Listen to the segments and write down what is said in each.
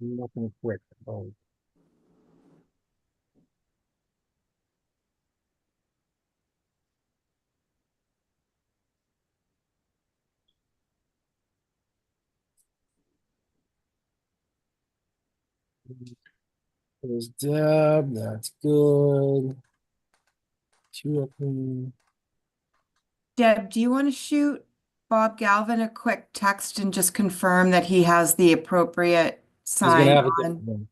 Nothing quick. Oh. There's Deb, that's good. Two up there. Deb, do you want to shoot Bob Galvin a quick text and just confirm that he has the appropriate He's gonna sign have a different on? one.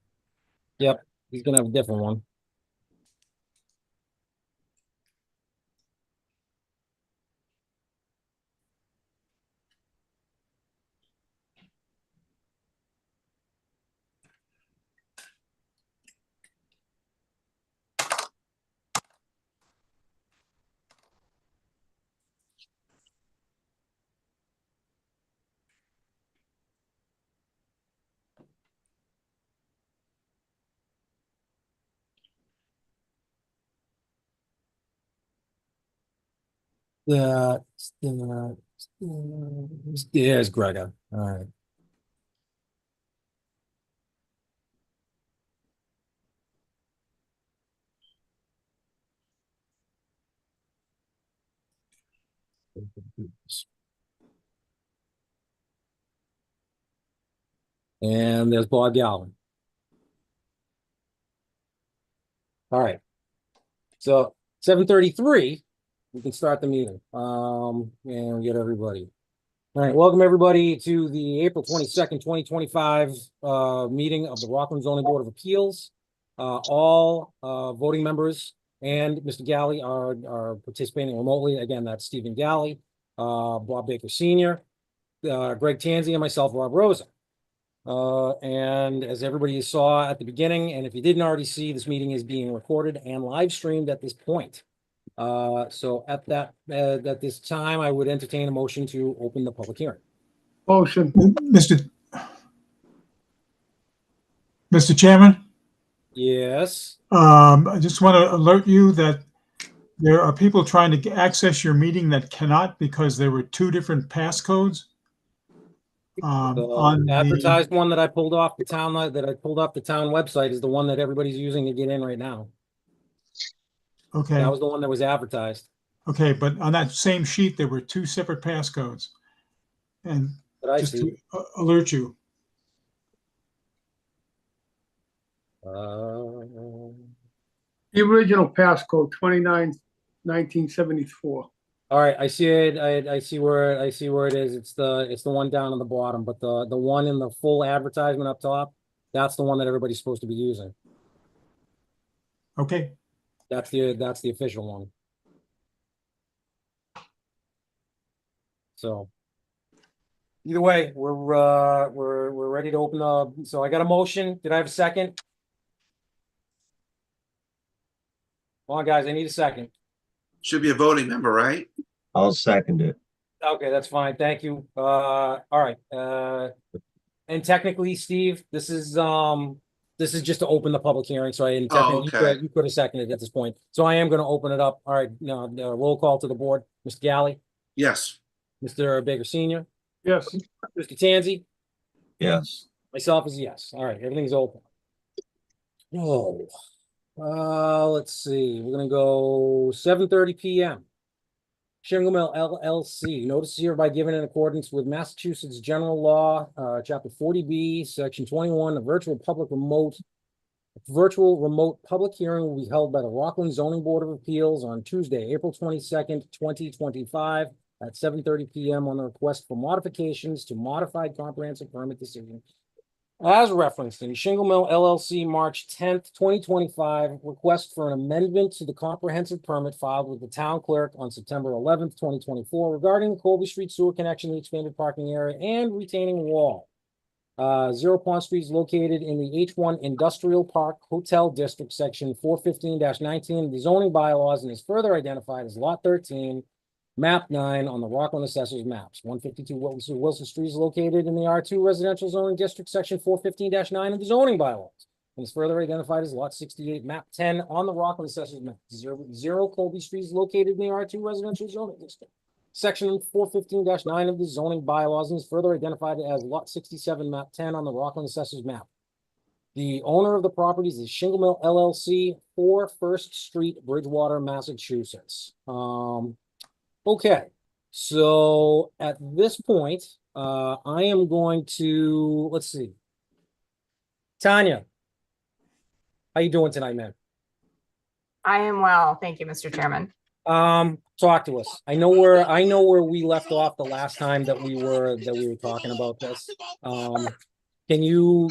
Yep, he's gonna have a different one. That, there's Gregor. All right. And there's Bob Galvin. All right. So 7:33, we can start the meeting. And get everybody. All right, welcome everybody to the April 22nd, 2025 meeting of the Rockland Zoning Board of Appeals. All voting members and Mr. Galley are participating remotely. Again, that's Stephen Galley, Bob Baker Sr., Greg Tanzi, and myself, Rob Rosa. And as everybody saw at the beginning, and if you didn't already see, this meeting is being recorded and live streamed at this point. So at this time, I would entertain a motion to open the public hearing. Motion. Mr. Chairman, Yes. I just want to alert you that there are people trying to access your meeting that cannot because there were two different passcodes. On The advertised one that I pulled off the town website is the one that everybody's using to get in right now. Okay. That was the one that was advertised. Okay, but on that same sheet, there were two separate passcodes. And That I just see. to alert you. The original passcode 291974. All right, I see it. I see where it is. It's the one down on the bottom, but the one in the full advertisement up top, that's the one that everybody's supposed to be using. Okay. That's the official one. So either way, we're ready to open up. So I got a motion. Did I have a second? Come on, guys, I need a second. Should be a voting member, right? I'll second it. Okay, that's fine. Thank you. All right. And technically, Steve, this is just to open the public hearing. So you could have seconded at this point. So I am going to open it up. All right. Now, roll call to the board. Mr. Galley, Yes. Mr. Baker Sr., Yes. Mr. Tanzi, Yes. myself is yes. All right, everything's open. Oh, let's see. We're gonna go 7:30 p.m. Shingle Mill LLC. Notice hereby given in accordance with Massachusetts General Law, Chapter 40B, Section 21. A virtual remote public hearing will be held by the Rockland Zoning Board of Appeals on Tuesday, April 22nd, 2025 at 7:30 p.m. on the request for modifications to modified comprehensive permit decision as referenced in Shingle Mill LLC, March 10th, 2025, request for an amendment to the comprehensive permit filed with the town clerk on September 11th, 2024, regarding the Colby Street sewer connection, the expanded parking area, and retaining wall. 0 Pond Street is located in the H1 Industrial Park Hotel District, Section 415-19 of the zoning bylaws, and is further identified as Lot 13, Map 9 on the Rockland Assessor's Maps. 152 Wilson Street is located in the R2 Residential Zoning District, Section 415-9 of the zoning bylaws, and is further identified as Lot 68, Map 10 on the Rockland Assessor's Map. 0 Colby Street is located in the R2 Residential Zoning District, Section 415-9 of the zoning bylaws, and is further identified as Lot 67, Map 10 on the Rockland Assessor's Map. The owner of the properties is Shingle Mill LLC, 4 First Street, Bridgewater, Massachusetts. Okay, so at this point, I am going to, let's see. Tanya, how you doing tonight, man? I am well, thank you, Mr. Chairman. Talk to us. I know where we left off the last time that we were talking about this. Can you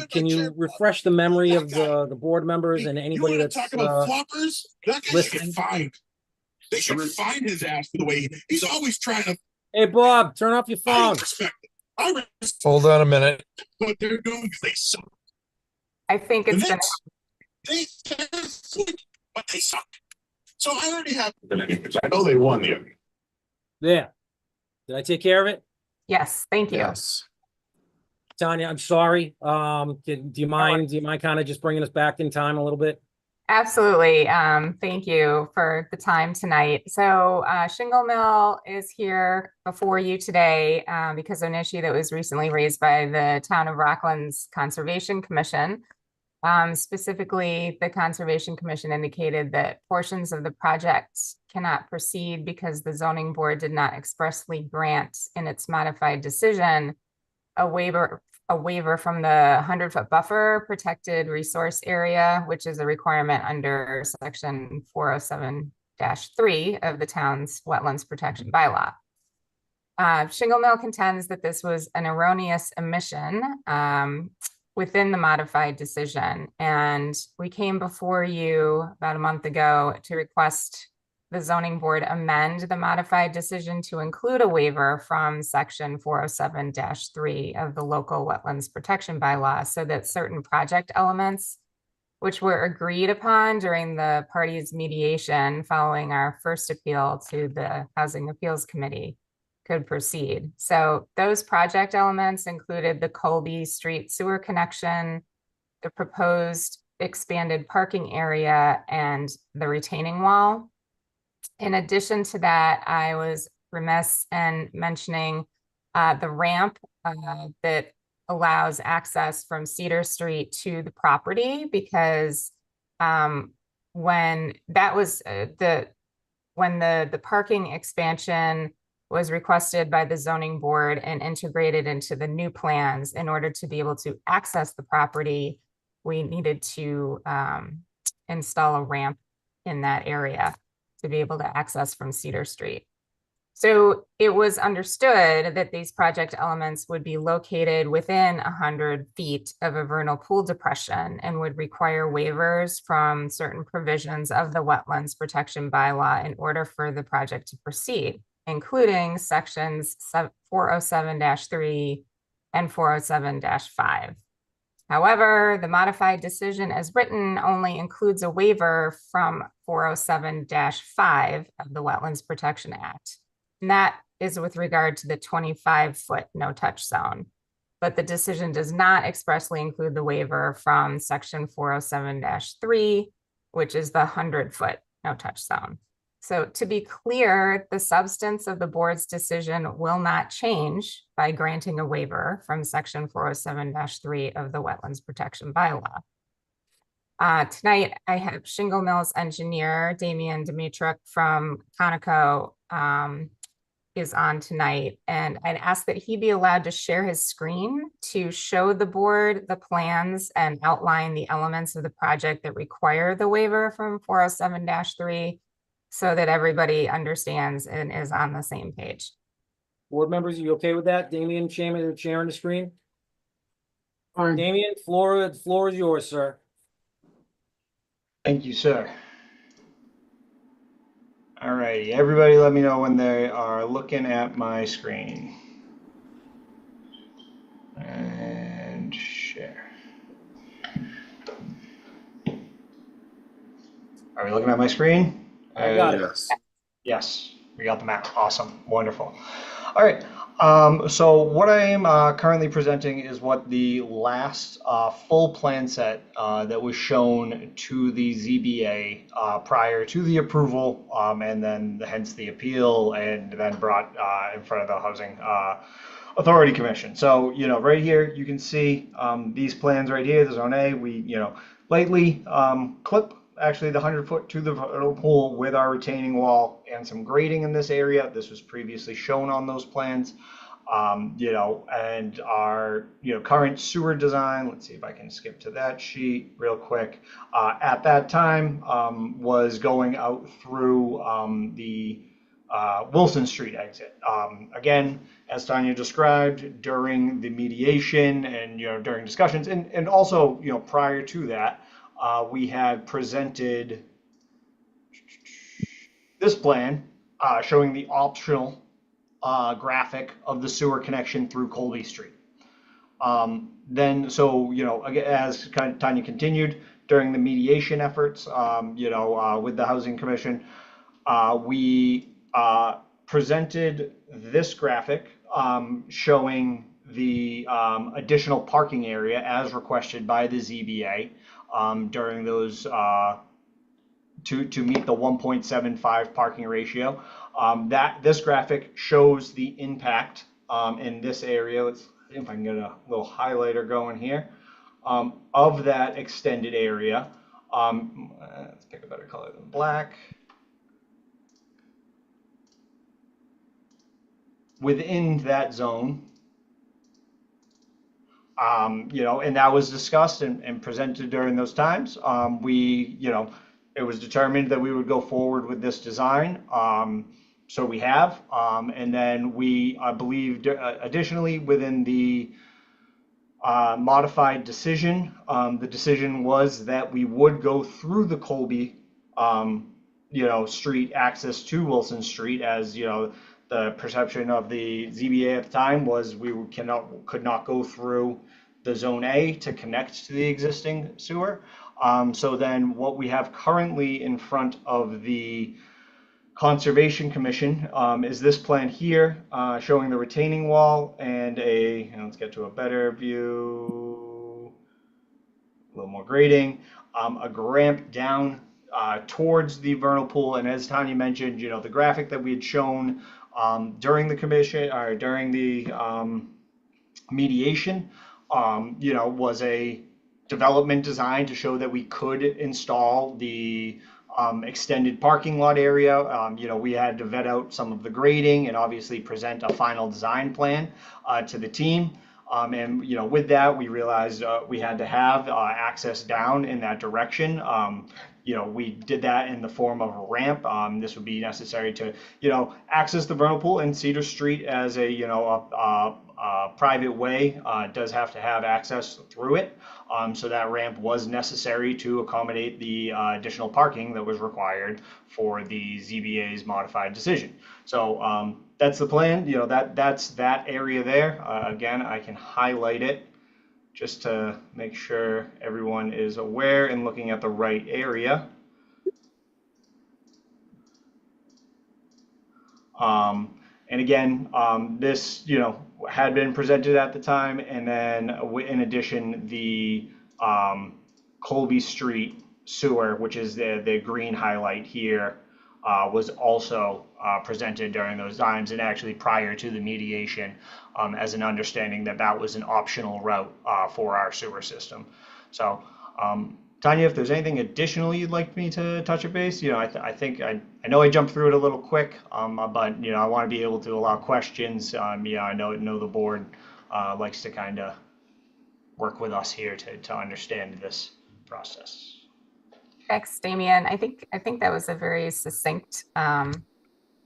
refresh the memory of the board members and anybody that's talking about floppers? That guy should get listening? fined. They should fine his ass for the way he's always trying to. Hey, Bob, turn off your I phone. respect it. I respect Hold on a minute. what they're doing because they suck. I think The it's been, Knicks, they're slick, but they suck. So I already have. I know they won the. There. Did I take care of it? yes, thank you. Yes. Tanya, I'm sorry. Do you mind kind of just bringing us back in time a little bit? Absolutely. Thank you for the time tonight. So Shingle Mill is here before you today because of an issue that was recently raised by the town of Rockland's Conservation Commission. Specifically, the Conservation Commission indicated that portions of the project cannot proceed because the zoning board did not expressly grant in its modified decision a waiver from the 100-foot buffer protected resource area, which is a requirement under section 407-3 of the town's wetlands protection bylaw. Shingle Mill contends that this was an erroneous omission within the modified decision. And we came before you about a month ago to request the zoning board amend the modified decision to include a waiver from section 407-3 of the local wetlands protection bylaw so that certain project elements, which were agreed upon during the parties' mediation following our first appeal to the Housing Appeals Committee, could proceed. So those project elements included the Colby Street sewer connection, the proposed expanded parking area, and the retaining wall. In addition to that, I was remiss in mentioning the ramp that allows access from Cedar Street to the property, because when that was when the parking expansion was requested by the zoning board and integrated into the new plans, in order to be able to access the property, we needed to install a ramp in that area to be able to access from Cedar Street. So it was understood that these project elements would be located within 100 feet of a vernal pool depression and would require waivers from certain provisions of the wetlands protection bylaw in order for the project to proceed, including sections 407-3 and 407-5. However, the modified decision as written only includes a waiver from 407-5 of the Wetlands Protection Act. And that is with regard to the 25-foot no-touch zone. But the decision does not expressly include the waiver from section 407-3, which is the 100-foot no-touch zone. So to be clear, the substance of the board's decision will not change by granting a waiver from section 407-3 of the Wetlands Protection Bylaw. Tonight, I have Shingle Mill's engineer, Damian Dimitruk from Conoco, is on tonight. And I'd ask that he be allowed to share his screen to show the board the plans and outline the elements of the project that require the waiver from 407-3. So that everybody understands and is on the same page. Board members, are you okay with that? Damian, sharing the screen? Fine. Damian, floor is yours, sir. Thank you, sir. All righty, everybody let me know when they are looking at my screen. And share. Are we looking at my screen? I got it. Yes. Yes, we got the map. Awesome, wonderful. All right, so what I am currently presenting is what the last full plan set that was shown to the ZBA prior to the approval, and then hence the appeal, and then brought in front of the Housing Authority Commission. So, right here, you can see these plans right here, the Zone A, we, lightly clip actually the 100-foot to the vernal pool with our retaining wall and some grading in this area. This was previously shown on those plans. And our, current sewer design, let's see if I can skip to that sheet real quick. At that time, was going out through the Wilson Street exit. Again, as Tanya described, during the mediation and, during discussions, and also, prior to that, we had presented this plan showing the optional graphic of the sewer connection through Colby Street. Then, so, as Tanya continued during the mediation efforts, with the Housing Commission, we presented this graphic showing the additional parking area as requested by the ZBA during those to meet the 1.75 parking ratio. This graphic shows the impact in this area. Let's see if I can get a little highlighter going here of that extended area. Let's pick a better color than black. Within that zone, and that was discussed and presented during those times. It was determined that we would go forward with this design. So we have, and then I believe, additionally within the modified decision, the decision was that we would go through the Colby, street access to Wilson Street, as the perception of the ZBA at the time was we could not go through the Zone A to connect to the existing sewer. So then what we have currently in front of the Conservation Commission is this plan here showing the retaining wall and let's get to a better view, a little more grading, a ramp down towards the vernal pool. And as Tanya mentioned, the graphic that we had shown during the commission or during the mediation, was a development design to show that we could install the extended parking lot area. We had to vet out some of the grading and obviously present a final design plan to the team. And with that, we realized we had to have access down in that direction. We did that in the form of a ramp. This would be necessary to, access the vernal pool, and Cedar Street as a, private way does have to have access through it. So that ramp was necessary to accommodate the additional parking that was required for the ZBA's modified decision. So that's the plan. That's that area there. Again, I can highlight it just to make sure everyone is aware and looking at the right area. And again, this, had been presented at the time, and then in addition, the Colby Street sewer, which is the green highlight here, was also presented during those times, and actually prior to the mediation, as an understanding that was an optional route for our sewer system. So, Tanya, if there's anything additional you'd like me to touch base, I think I know I jumped through it a little quick, but I want to be able to allow questions. I know the board likes to kind of work with us here to understand this process. Thanks, Damian. I think that was a very succinct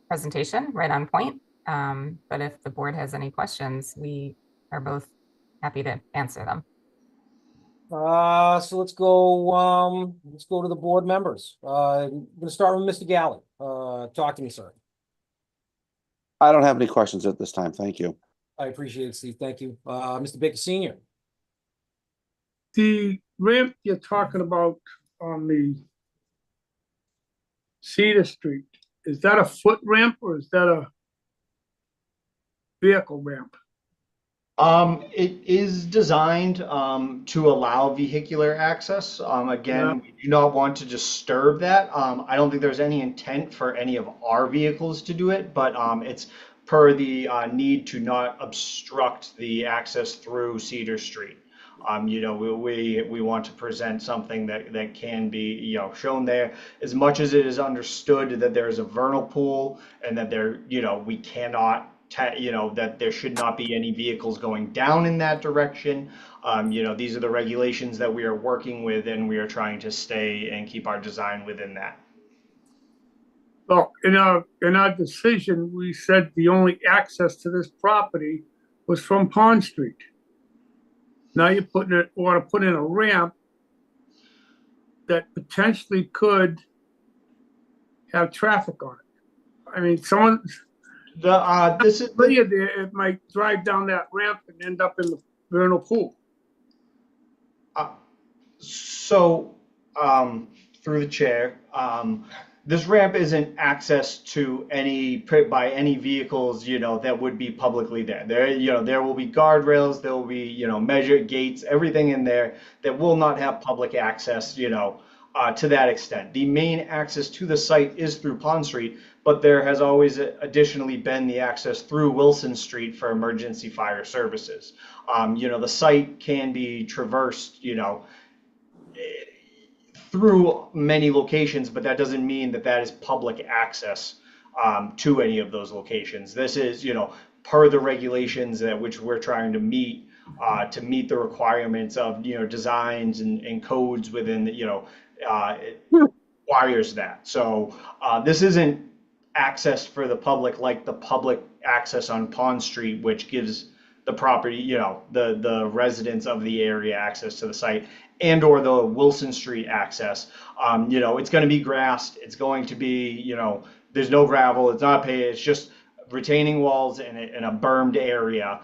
presentation, right on point. But if the board has any questions, we are both happy to answer them. So let's go to the board members. I'm gonna start with Mr. Galley. Talk to me, sir. I don't have any questions at this time. Thank you. I appreciate it, Steve. Thank you. Mr. Baker Senior. The ramp you're talking about on the Cedar Street, is that a foot ramp or is that a vehicle ramp? It is designed to allow vehicular access. Again, we do not want to disturb that. I don't think there's any intent for any of our vehicles to do it, but it's per the need to not obstruct the access through Cedar Street. You know, we want to present something that can be, you know, shown there, as much as it is understood that there is a vernal pool and that there, you know, we cannot, you know, that there should not be any vehicles going down in that direction. You know, these are the regulations that we are working with, and we are trying to stay and keep our design within that. Well, in our decision, we said the only access to this property was from Pond Street. Now you're want to put in a ramp that potentially could have traffic on it. I mean, someone, This is it might drive down that ramp and end up in the vernal pool. So, through the chair, this ramp isn't access to by any vehicles, you know, that would be publicly there. You know, there will be guardrails, there will be, you know, measured gates, everything in there that will not have public access, you know, to that extent. The main access to the site is through Pond Street, but there has always additionally been the access through Wilson Street for emergency fire services. You know, the site can be traversed, you know, through many locations, but that doesn't mean that that is public access to any of those locations. This is, you know, per the regulations that which we're trying to meet the requirements of, you know, designs and codes within the, you know, it requires that. So this isn't access for the public like the public access on Pond Street, which gives the property, you know, the residents of the area access to the site, and or the Wilson Street access. You know, it's going to be grassed. It's going to be, you know, there's no gravel. It's not paved. It's just retaining walls in a bermed area,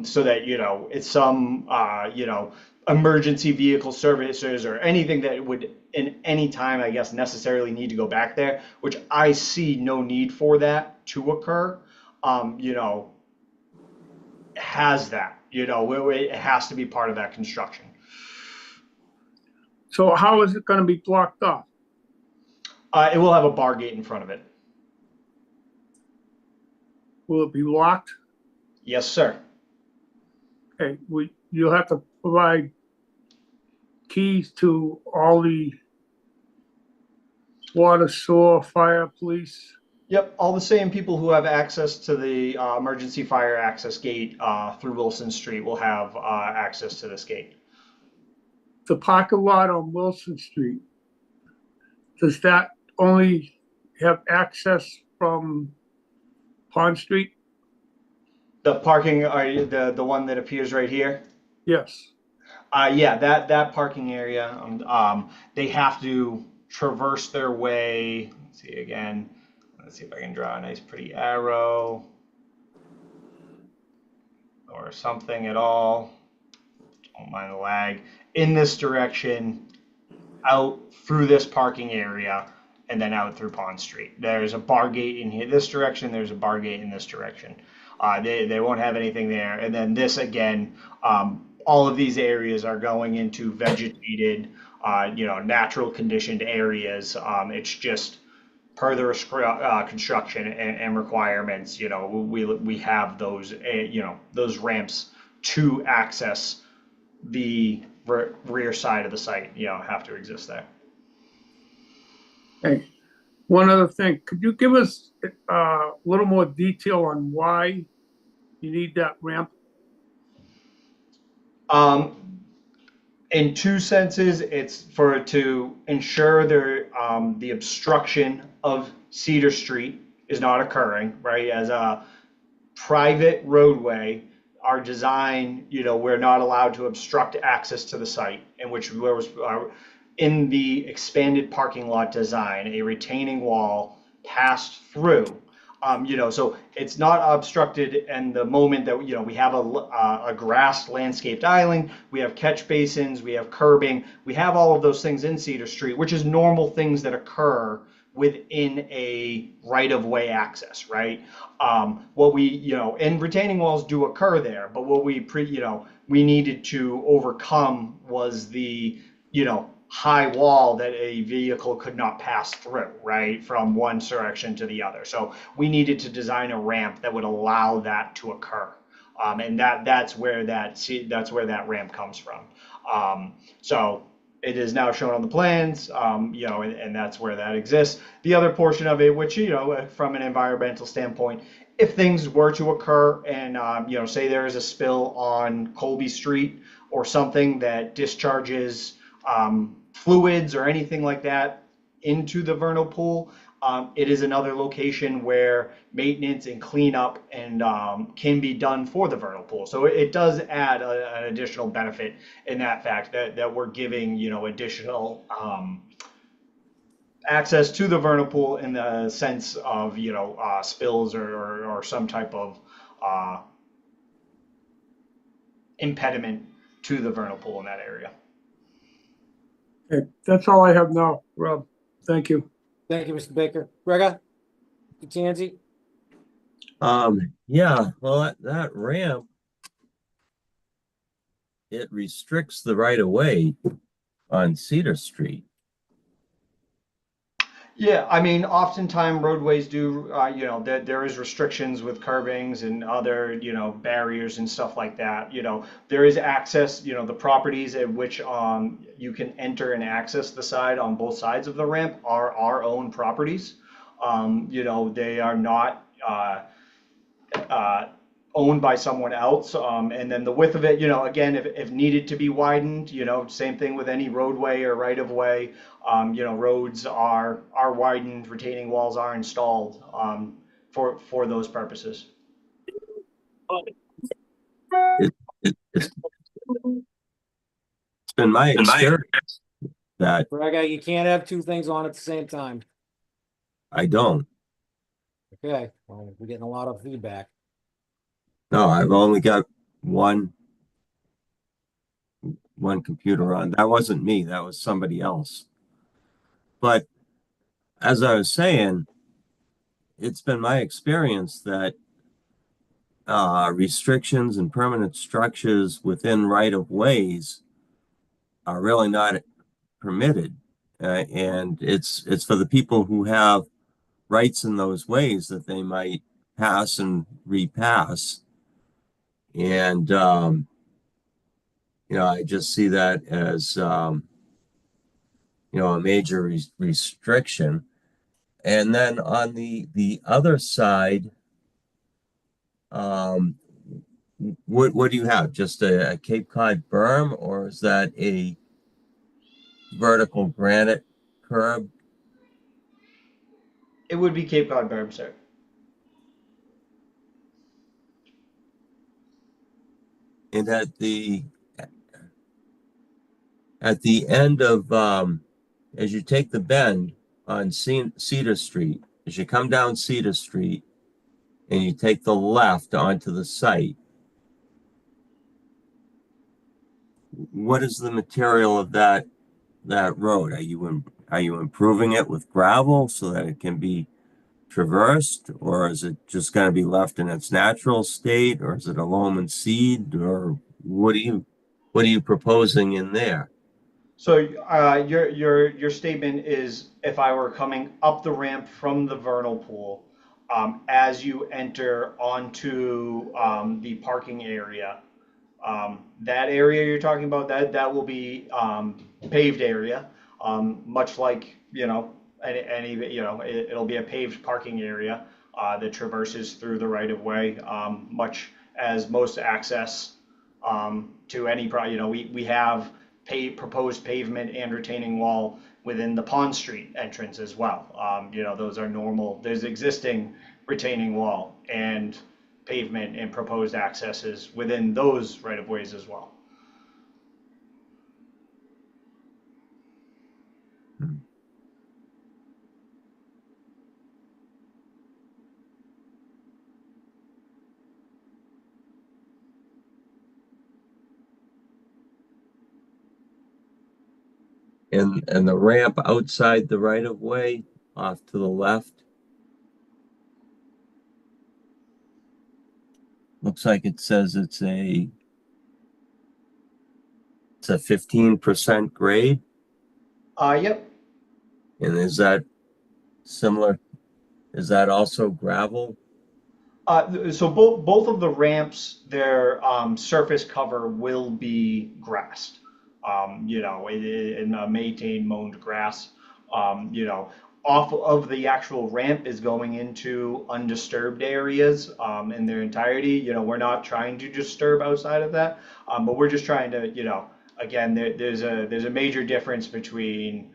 so that, you know, it's some, you know, emergency vehicle services or anything that would in any time, I guess, necessarily need to go back there, which I see no need for that to occur. You know, has that, you know, it has to be part of that construction. So how is it going to be blocked off? It will have a bar gate in front of it. Will it be locked? Yes, sir. Okay, you'll have to provide keys to all the water, sewer, fire, police. Yep, all the same people who have access to the emergency fire access gate through Wilson Street will have access to this gate. The parking lot on Wilson Street, does that only have access from Pond Street? The parking, the one that appears right here? Yes. Yeah, that parking area, they have to traverse their way. Let's see again. Let's see if I can draw a nice pretty arrow or something at all. Don't mind the lag. In this direction, out through this parking area, and then out through Pond Street. There's a bar gate in here, this direction. There's a bar gate in this direction. They won't have anything there. And then this again, all of these areas are going into vegetated, you know, natural conditioned areas. It's just per the construction and requirements, you know, we have those, you know, those ramps to access the rear side of the site, you know, have to exist there. Hey, one other thing, could you give us a little more detail on why you need that ramp? In two senses, it's to ensure the obstruction of Cedar Street is not occurring, right? As a private roadway, our design, you know, we're not allowed to obstruct access to the site, in which was in the expanded parking lot design, a retaining wall passed through. You know, so it's not obstructed. And the moment that, you know, we have a grass landscaped island, we have catch basins, we have curbing, we have all of those things in Cedar Street, which is normal things that occur within a right-of-way access, right? What we, you know, and retaining walls do occur there, but what we you know, we needed to overcome was the, you know, high wall that a vehicle could not pass through, right, from one direction to the other. So we needed to design a ramp that would allow that to occur. And that's where that ramp comes from. So it is now shown on the plans, and that's where that exists. The other portion of it, which, from an environmental standpoint, if things were to occur and, say there is a spill on Colby Street or something that discharges fluids or anything like that into the vernal pool, it is another location where maintenance and cleanup and can be done for the vernal pool. So it does add an additional benefit in that fact that we're giving, additional access to the vernal pool in the sense of, spills or some type of impediment to the vernal pool in that area. Okay, that's all I have now, Rob. Thank you. Thank you, Mr. Baker. Gregor? Tansy? Yeah, well, that ramp, it restricts the right of way on Cedar Street. Yeah, I mean, oftentimes roadways do, there is restrictions with curbings and other, barriers and stuff like that. There is access, the properties at which you can enter and access the side on both sides of the ramp are our own properties. They are not owned by someone else. And then the width of it, again, if needed to be widened, same thing with any roadway or right of way. Roads are widened, retaining walls are installed for those purposes. It's been my experience that Gregor, you can't have two things on at the same time. I don't. Okay, well, we're getting a lot of feedback. No, I've only got one computer on. That wasn't me, that was somebody else. But as I was saying, it's been my experience that restrictions and permanent structures within right of ways are really not permitted. And it's for the people who have rights in those ways that they might pass and repass. And, I just see that as, a major restriction. And then on the other side, what do you have? Just a Cape Cod berm, or is that a vertical granite curb? It would be Cape Cod berm, sir. And at the end of as you take the bend on Cedar Street, as you come down Cedar Street and you take the left onto the site, what is the material of that road? Are you improving it with gravel so that it can be traversed, or is it just going to be left in its natural state, or is it a loam and seed, or what are you proposing in there? So your statement is, if I were coming up the ramp from the vernal pool, as you enter onto the parking area, that area you're talking about, that will be paved area, much like any it'll be a paved parking area that traverses through the right of way, much as most access to any we have proposed pavement and retaining wall within the Pond Street entrance as well. Those are normal. There's existing retaining wall and pavement and proposed accesses within those right of ways as well. And the ramp outside the right of way off to the left. Looks like it says it's a 15% grade. Yep. And is that similar? Is that also gravel? So both of the ramps, their surface cover will be grassed. In a maintained mown grass. Off of the actual ramp is going into undisturbed areas in their entirety. We're not trying to disturb outside of that, but we're just trying to, again, there's a major difference between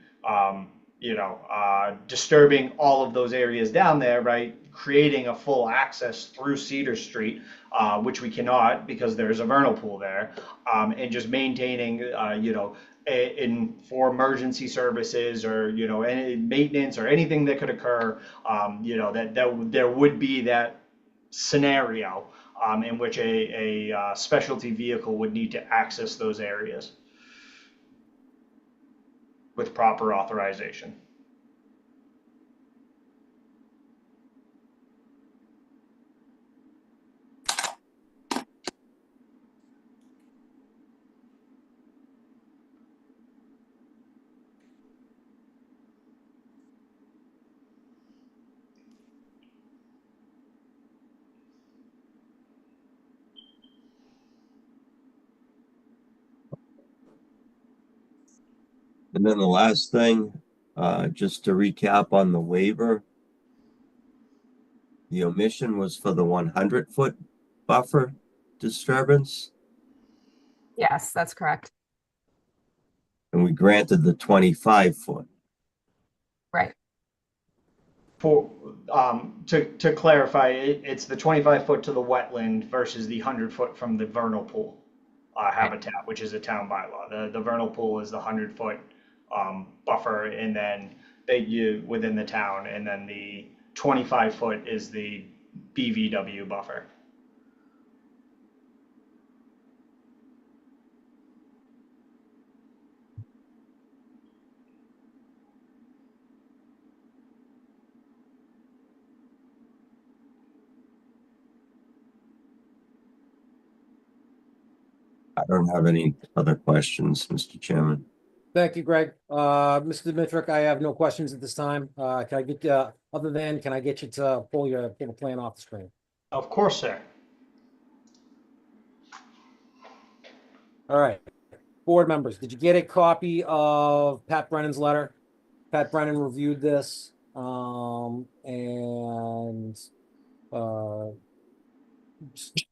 disturbing all of those areas down there, right? Creating a full access through Cedar Street, which we cannot because there's a vernal pool there, and just maintaining, for emergency services or any maintenance or anything that could occur, that there would be that scenario in which a specialty vehicle would need to access those areas with proper authorization. And then the last thing, just to recap on the waiver, the omission was for the 100-foot buffer disturbance, Yes, that's correct. and we granted the 25-foot. Right. For to clarify, it's the 25-foot to the wetland versus the 100-foot from the vernal pool habitat, which is a town bylaw. The vernal pool is the 100-foot buffer, and then within the town, and then the 25-foot is the BVW buffer. I don't have any other questions, Mr. Chairman. Thank you, Greg. Mr. Dimitrick, I have no questions at this time. Can I get, can I get you to pull the plan off the screen? Of course, sir. All right. Board members, did you get a copy of Pat Brennan's letter? Pat Brennan reviewed this,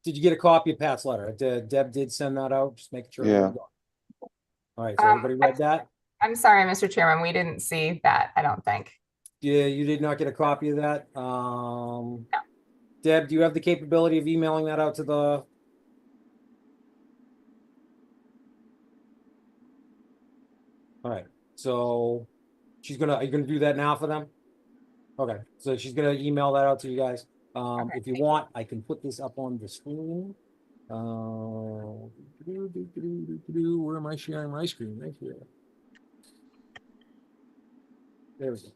did you get a copy of Pat's letter? Deb did send that out, just making sure. Yeah. All right, so everybody read that? I'm sorry, Mr. Chairman, we didn't see that, I don't think. Yeah, you did not get a copy of that? Deb, do you have the capability of emailing that out to the? All right, so are you gonna do that now for them? Okay, so she's gonna email that out to you guys. If you want, I can put this up on the screen. Where am I sharing my screen? Right here. There we go.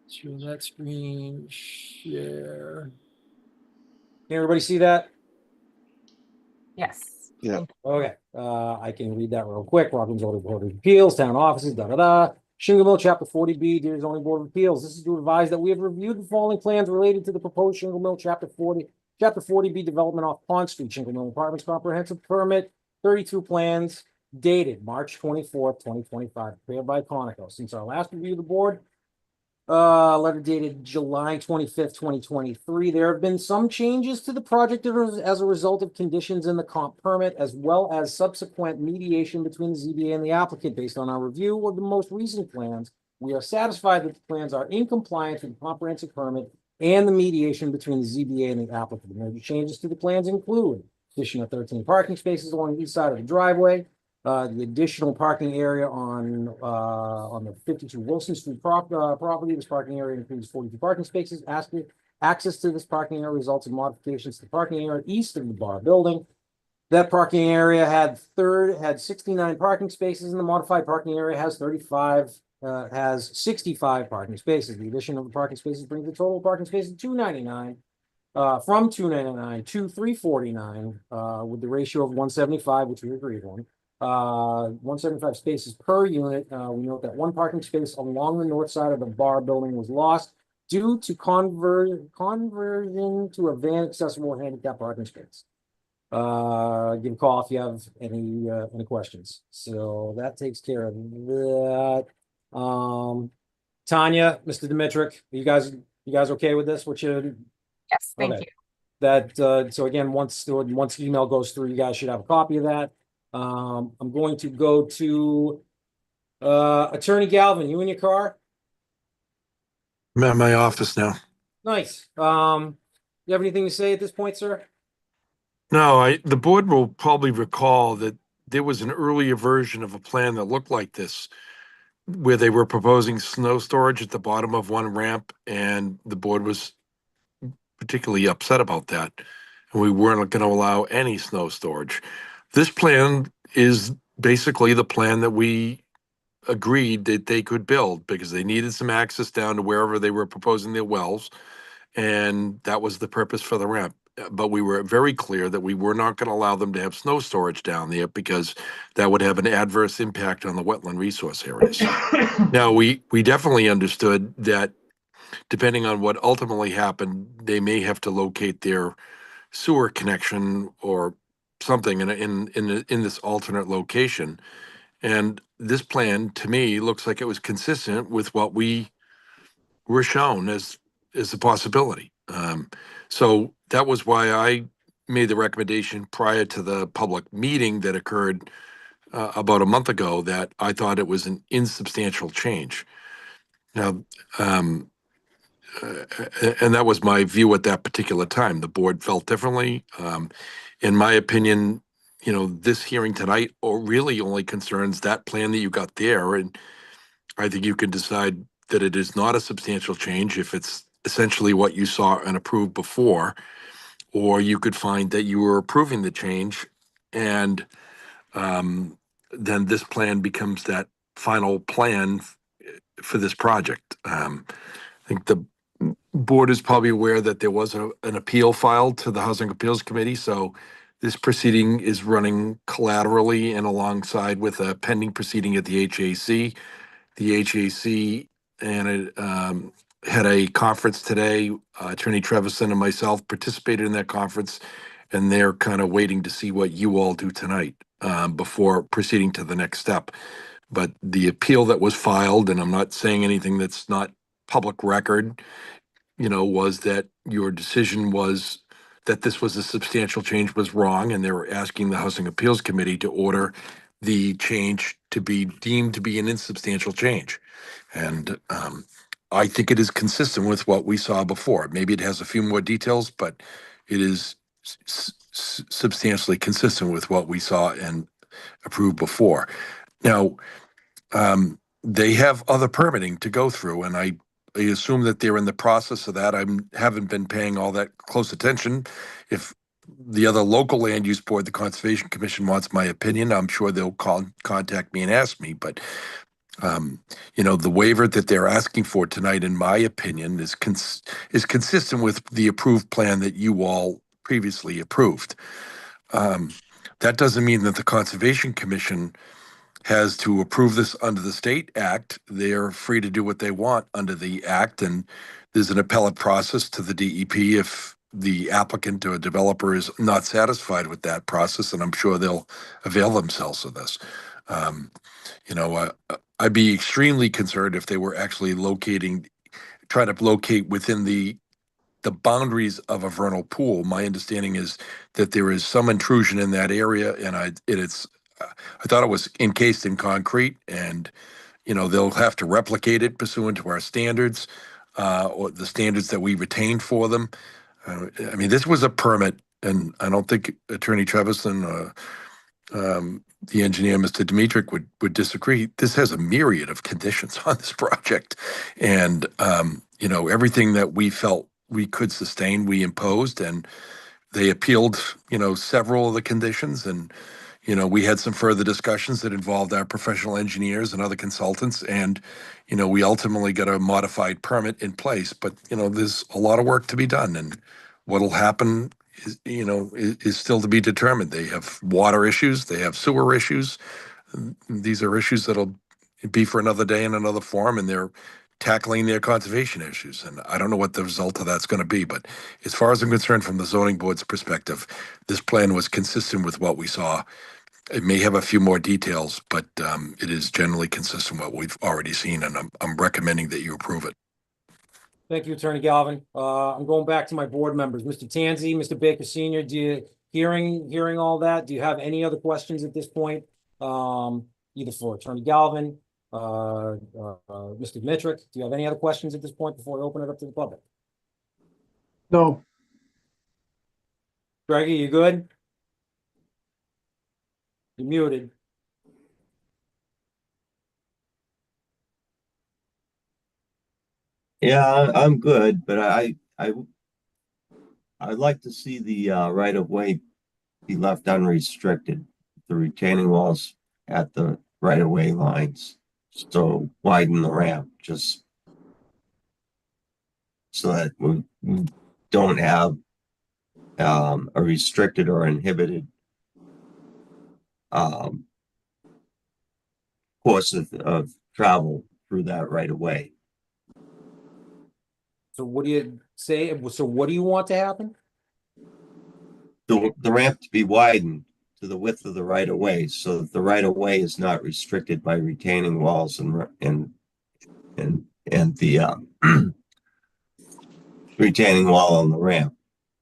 Share that screen, share. Can everybody see that? Yes. Yeah. Okay, I can read that real quick. Rockland zoning board of appeals, town offices, Shingle Mill, Chapter 40B, dear zoning board of appeals. This is to advise that we have reviewed the following plans related to the proposed Shingle Mill, Chapter 40B development off Pond Street, Shingle Mill Apartments comprehensive permit, 32 plans dated March 24th, 2025, prepared by Conoco. Since our last review of the board, letter dated July 25th, 2023. There have been some changes to the project as a result of conditions in the comp permit, as well as subsequent mediation between the ZBA and the applicant. Based on our review of the most recent plans, we are satisfied that the plans are in compliance with the comprehensive permit and the mediation between the ZBA and the applicant. The major changes to the plans include addition of 13 parking spaces along the east side of the driveway, the additional parking area on the 52 Wilson Street property. This parking area includes 42 parking spaces. Access to this parking area results in modifications to the parking area east of the bar building. That parking area had 69 parking spaces, and the modified parking area has 65 parking spaces. The addition of the parking spaces brings the total parking spaces to 299. From 299 to 349, with the ratio of 175, which we agreed on. 175 spaces per unit. We note that one parking space along the north side of the bar building was lost due to conversion to a van accessible handicap parking space. Give a call if you have any questions. So that takes care of that. Tanya, Mr. Dimitrick, you guys okay with this? Yes, thank Okay. you. That, so again, once the email goes through, you guys should have a copy of that. I'm going to go to Attorney Galvin, you in your car? I'm at my office now. Nice. You have anything to say at this point, sir? No, the board will probably recall that there was an earlier version of a plan that looked like this, where they were proposing snow storage at the bottom of one ramp, and the board was particularly upset about that. And we weren't going to allow any snow storage. This plan is basically the plan that we agreed that they could build because they needed some access down to wherever they were proposing their wells. And that was the purpose for the ramp. But we were very clear that we were not going to allow them to have snow storage down there because that would have an adverse impact on the wetland resource areas. Now, we definitely understood that depending on what ultimately happened, they may have to locate their sewer connection or something in this alternate location. And this plan, to me, looks like it was consistent with what we were shown as a possibility. So that was why I made the recommendation prior to the public meeting that occurred about a month ago that I thought it was an insubstantial change. Now, and that was my view at that particular time. The board felt differently. In my opinion, this hearing tonight really only concerns that plan that you got there. And I think you can decide that it is not a substantial change if it's essentially what you saw and approved before, or you could find that you were approving the change, and then this plan becomes that final plan for this project. I think the board is probably aware that there was an appeal filed to the Housing Appeals Committee, so this proceeding is running collaterally and alongside with a pending proceeding at the HAC. The HAC and it had a conference today. Attorney Trevison and myself participated in that conference, and they're kind of waiting to see what you all do tonight before proceeding to the next step. But the appeal that was filed, and I'm not saying anything that's not public record, was that your decision was that this was a substantial change was wrong, and they were asking the Housing Appeals Committee to order the change to be deemed to be an insubstantial change. And I think it is consistent with what we saw before. Maybe it has a few more details, but it is substantially consistent with what we saw and approved before. Now, they have other permitting to go through, and I assume that they're in the process of that. I haven't been paying all that close attention. If the other local land use board, the Conservation Commission, wants my opinion, I'm sure they'll contact me and ask me. But the waiver that they're asking for tonight, in my opinion, is consistent with the approved plan that you all previously approved. That doesn't mean that the Conservation Commission has to approve this under the state act. They're free to do what they want under the act, and there's an appellate process to the DEP if the applicant or developer is not satisfied with that process, and I'm sure they'll avail themselves of this. I'd be extremely concerned if they were actually trying to locate within the boundaries of a vernal pool. My understanding is that there is some intrusion in that area, and I thought it was encased in concrete, and they'll have to replicate it pursuant to our standards, or the standards that we retained for them. This was a permit, and I don't think Attorney Trevison, the engineer, Mr. Dimitrick, would disagree. This has a myriad of conditions on this project, and everything that we felt we could sustain, we imposed, and they appealed, several of the conditions, and we had some further discussions that involved our professional engineers and other consultants, and we ultimately got a modified permit in place. But there's a lot of work to be done, and what'll happen, is still to be determined. They have water issues, they have sewer issues. These are issues that'll be for another day in another forum, and they're tackling their conservation issues. And I don't know what the result of that's going to be, but as far as I'm concerned, from the zoning board's perspective, this plan was consistent with what we saw. It may have a few more details, but it is generally consistent with what we've already seen, and I'm recommending that you approve it. Thank you, Attorney Galvin. I'm going back to my board members. Mr. Tanzi, Mr. Baker Senior, hearing all that, do you have any other questions at this point? Either for Attorney Galvin, Mr. Mitrick, do you have any other questions at this point before I open it up to the public? No, Greggy, you good? You're muted. Yeah, I'm good, but I'd like to see the right of way be left unrestricted. The retaining walls at the right of way lines, so widen the ramp just so that we don't have a restricted or inhibited course of travel through that right of way. So what do you say? So what do you want to happen? The ramp to be widened to the width of the right of way, so that the right of way is not restricted by retaining walls and the retaining wall on the ramp.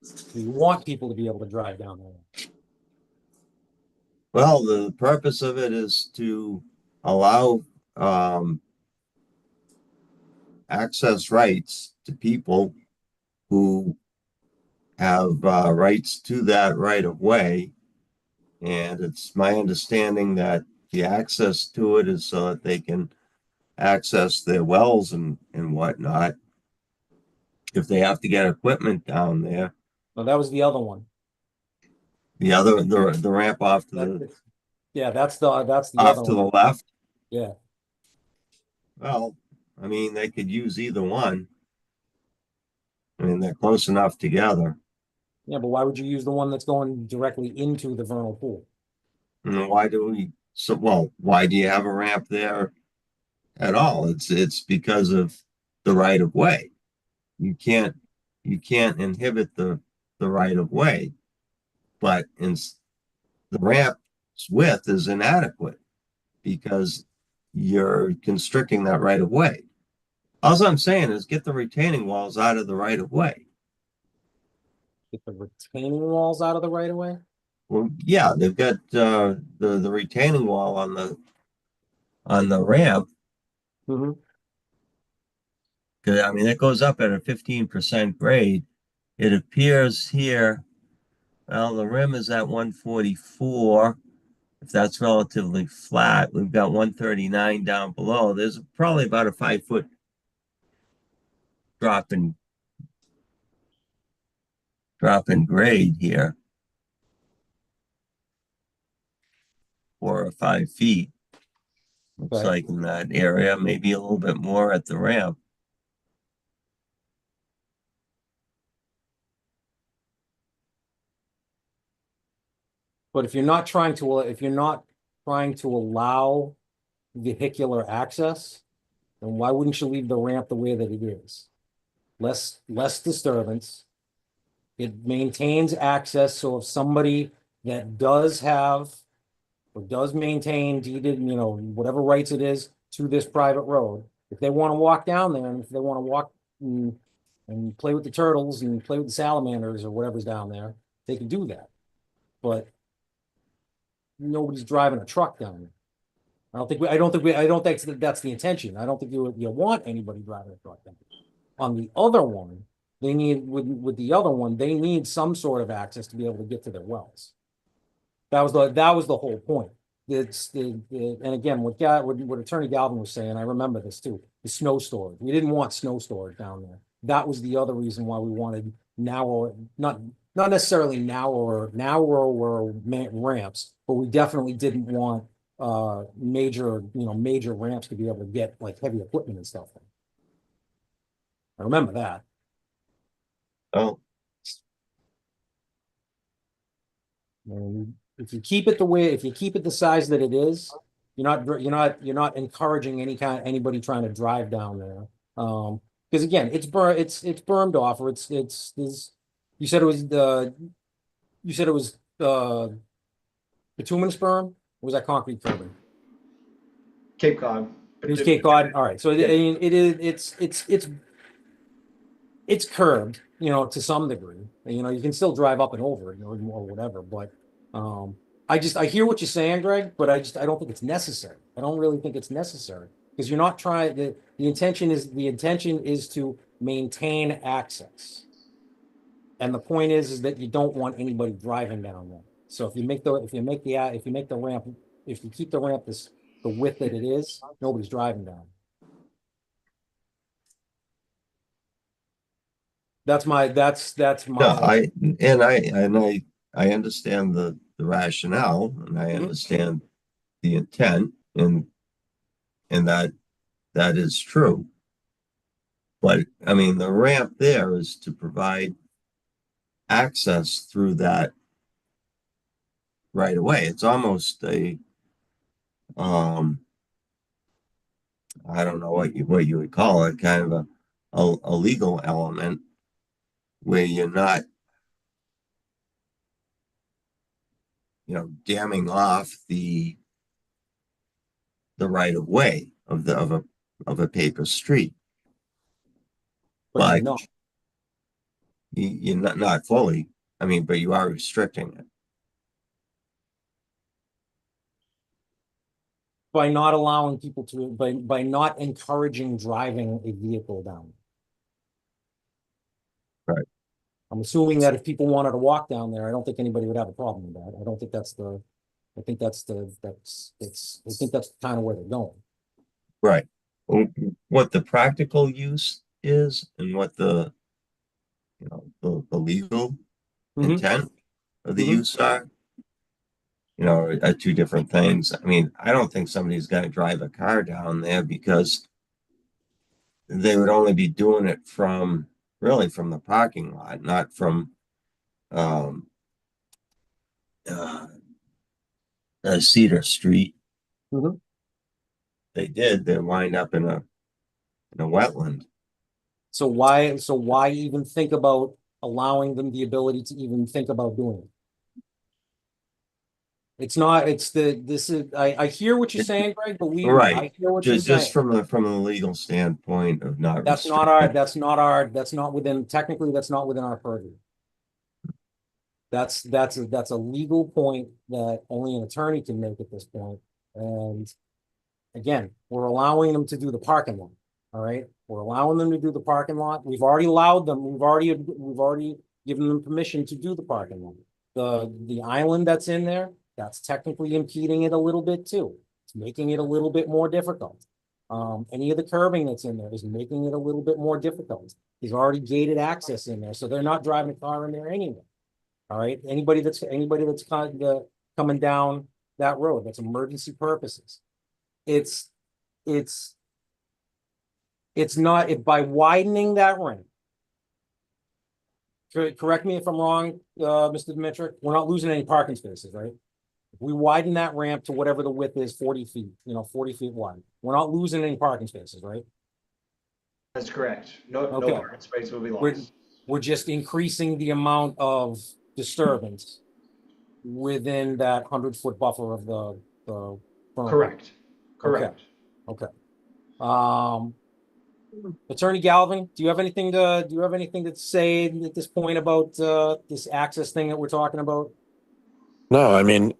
So you want people to be able to drive down there. Well, the purpose of it is to allow access rights to people who have rights to that right of way. And it's my understanding that the access to it is so that they can access their wells and whatnot. If they have to get equipment down there. No, that was the other one. The ramp off to the Yeah, that's the off other to the one. left. Yeah. Well, I mean, they could use either one. I mean, they're close enough together. Yeah, but why would you use the one that's going directly into the vernal pool? And why do we? So, well, why do you have a ramp there at all? It's because of the right of way. You can't inhibit the right of way, but the ramp's width is inadequate because you're constricting that right of way. All I'm saying is get the retaining walls out of the right of way. Get the retaining walls out of the right of way? Well, yeah, they've got the retaining wall on the ramp. Mm-hmm. Because I mean, it goes up at a 15% grade. It appears here, well, the rim is at 144. If that's relatively flat, we've got 139 down below. There's probably about a 5-foot drop in grade here. 4 or 5 feet. Looks Okay. like in that area, maybe a little bit more at the ramp. But if you're not trying to allow vehicular access, then why wouldn't you leave the ramp the way that it is? Less disturbance. It maintains access, so if somebody that does have or does maintain deeded, whatever rights it is to this private road, if they want to walk down there and if they want to walk and play with the turtles and play with the salamanders or whatever's down there, they can do that. But nobody's driving a truck down there. I don't think that's the intention. I don't think you want anybody driving a truck down there. On the other one, they need with the other one, they need some sort of access to be able to get to their wells. That was the whole point. And again, what Attorney Galvin was saying, I remember this too, the snow storage. We didn't want snow storage down there. That was the other reason why we wanted narrower, not necessarily narrower ramps, but we definitely didn't want major ramps to be able to get like heavy equipment and stuff. I remember that. Oh, And if you keep it the way, if you keep it the size that it is, you're not encouraging anybody trying to drive down there. Because again, it's bermed off, or you said it was bituminous berm, or was that concrete curbing? Cape Cod. It was Cape Cod. All right, so Yeah. it's curbed, to some degree. You can still drive up and over it, or whatever. But I hear what you're saying, Greg, but I don't think it's necessary. I don't really think it's necessary, because you're not trying. The intention is to maintain access, and the point is that you don't want anybody driving down there. So if you keep the ramp the width that it is, nobody's driving down. That's my. No, I understand the rationale, and I understand the intent, and that is true. But I mean, the ramp there is to provide access through that right away. It's almost I don't know what you would call it, kind of a legal element where you're not, damming off the right of way of a paper street. But you're not fully. I mean, but you are restricting it. By not allowing people by not encouraging driving a vehicle down. Right. I'm assuming that if people wanted to walk down there, I don't think anybody would have a problem with that. I don't think I think that's kind of where they're going. Right. What the practical use is, and what the legal intent of the use are two different things. I mean, I don't think somebody's going to drive a car down there, because they would only be doing it from the parking lot, not from Cedar Street. They wind up in a wetland. So why even think about allowing them the ability to even think about doing it? I hear what you're saying, Greg, believe me, I hear what you're saying. Just from the legal standpoint of not That's not within our purview. That's a legal point that only an attorney can make at this point. And again, we're allowing them to do the parking lot. All right, we're allowing them to do the parking lot. We've already allowed them. We've already given them permission to do the parking lot. The island that's in there, that's technically impeding it a little bit too. It's making it a little bit more difficult. Any of the curbing that's in there is making it a little bit more difficult. There's already gated access in there, so they're not driving a car in there anyway. All right, anybody that's coming down that road, that's emergency purposes. It's not, by widening that ramp. Correct me if I'm wrong, Mr. Dimitrick, we're not losing any parking spaces, right? If we widen that ramp to whatever the width is, 40 feet, 40 feet wide, we're not losing any parking spaces, right? That's correct. No parking space will be lost. We're just increasing the amount of disturbance within that 100-foot buffer of the berm. Correct. Okay. Attorney Galvin, do you have anything to say at this point about this access thing that we're talking about? No, I mean,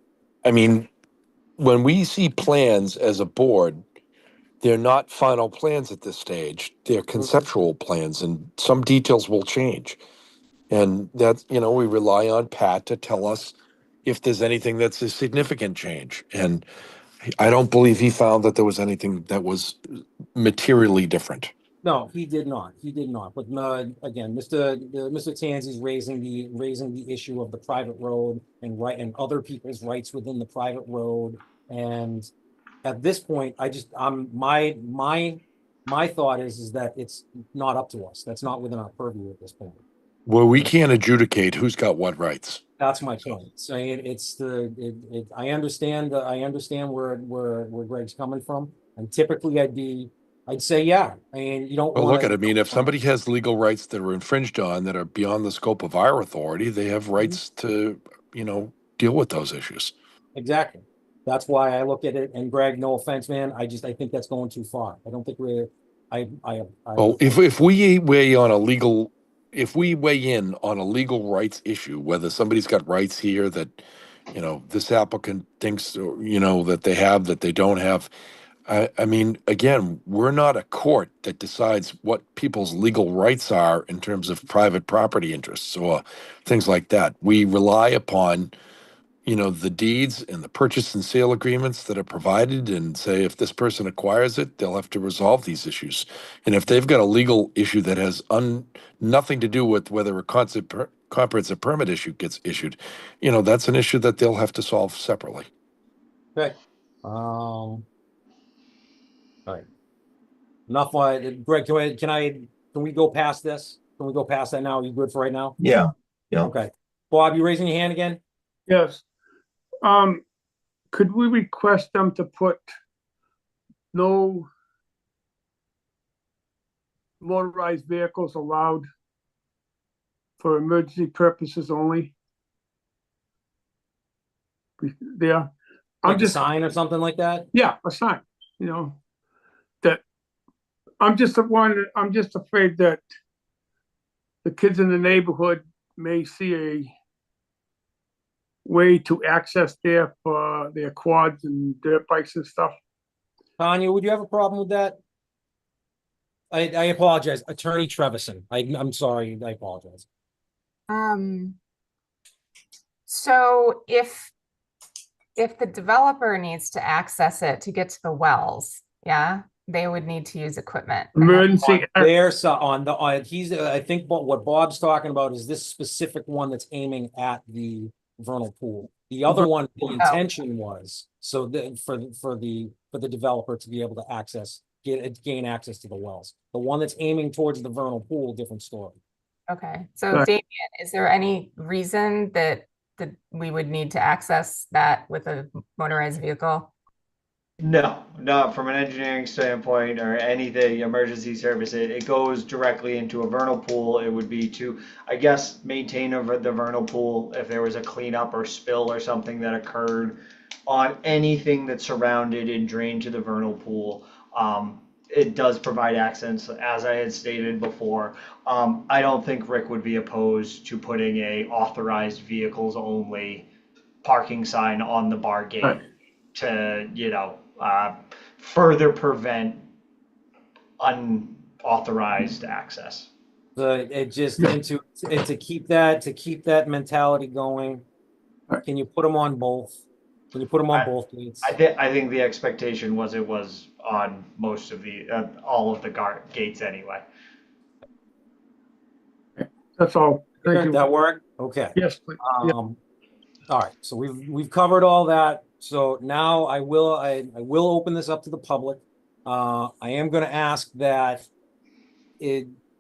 when we see plans as a board, they're not final plans at this stage. They're conceptual plans, and some details will change. And that, we rely on Pat to tell us if there's anything that's a significant change. And I don't believe he found that there was anything that was materially different. No, he did not. But again, Mr. Tanzi's raising the issue of the private road and other people's rights within the private road. And at this point, my thought is that it's not up to us. That's not within our purview at this point. Well, we can't adjudicate who's got what rights. That's my point. So I understand where Greg's coming from. And typically I'd say, yeah, and you don't Well, look want at it. I mean, if somebody has legal rights that are infringed on that are beyond the scope of our authority, they have rights to, deal with those issues. exactly. That's why I look at it, and Greg, no offense, man, I think that's going too far. I don't think Well, if we weigh in on a legal rights issue, whether somebody's got rights here that, this applicant thinks, that they have, that they don't have. I mean, again, we're not a court that decides what people's legal rights are in terms of private property interests or things like that. We rely upon, the deeds and the purchase and sale agreements that are provided, and say if this person acquires it, they'll have to resolve these issues. And if they've got a legal issue that has nothing to do with whether a comprehensive permit issue gets issued, that's an issue that they'll have to solve separately. Okay. All right. Enough. Greg, can we go past this? Can we go past that now? Are you good for right now? Yeah, yeah. Okay. Bob, you raising your hand again? Yes. Could we request them to put no motorized vehicles allowed for emergency purposes only? There. Like a sign or something like that? Yeah, a sign, that I'm just afraid that the kids in the neighborhood may see a way to access their quads and dirt bikes and stuff. Tanya, would you have a problem with that? I apologize, Attorney Trevisan. I'm sorry, I apologize. So if the developer needs to access it to get to the wells, yeah, they would need to use equipment. Emergency. There's I think what Bob's talking about is this specific one that's aiming at the vernal pool. The other one, the intention was so that for the developer to be able to gain access to the wells. The one that's aiming towards the vernal pool, different story. Okay, so Damien, is there any reason that we would need to access that with a motorized vehicle? No, not from an engineering standpoint or anything emergency service. It goes directly into a vernal pool. It would be to, I guess, maintain over the vernal pool if there was a cleanup or spill or something that occurred on anything that surrounded and drained to the vernal pool. It does provide access, as I had stated before. I don't think Rick would be opposed to putting a authorized vehicles only parking sign on the bar gate to, further prevent unauthorized access. To keep that mentality going. Can you put them on both? Can you put them on both gates? I think the expectation was it was on most of all of the gates anyway. That's all. Thank you. That work? Okay. Yes, please. All right. So we've covered all that. So now I will open this up to the public. I am going to ask that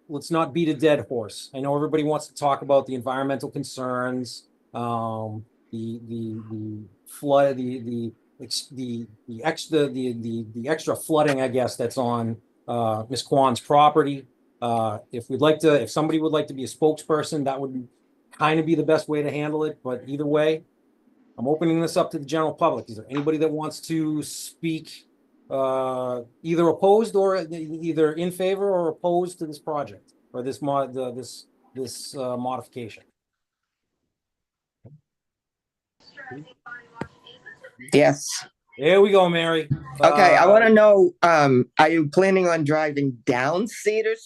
let's not beat a dead horse. I know everybody wants to talk about the environmental concerns, the flood, the extra flooding, I guess, that's on Ms. Kwan's property. If somebody would like to be a spokesperson, that would kind of be the best way to handle it. But either way, I'm opening this up to the general public. Is there anybody that wants to speak, either opposed or either in favor or opposed to this project or this modification? Yes. There we go, Mary. Okay, I want to know, are you planning on driving down Cedar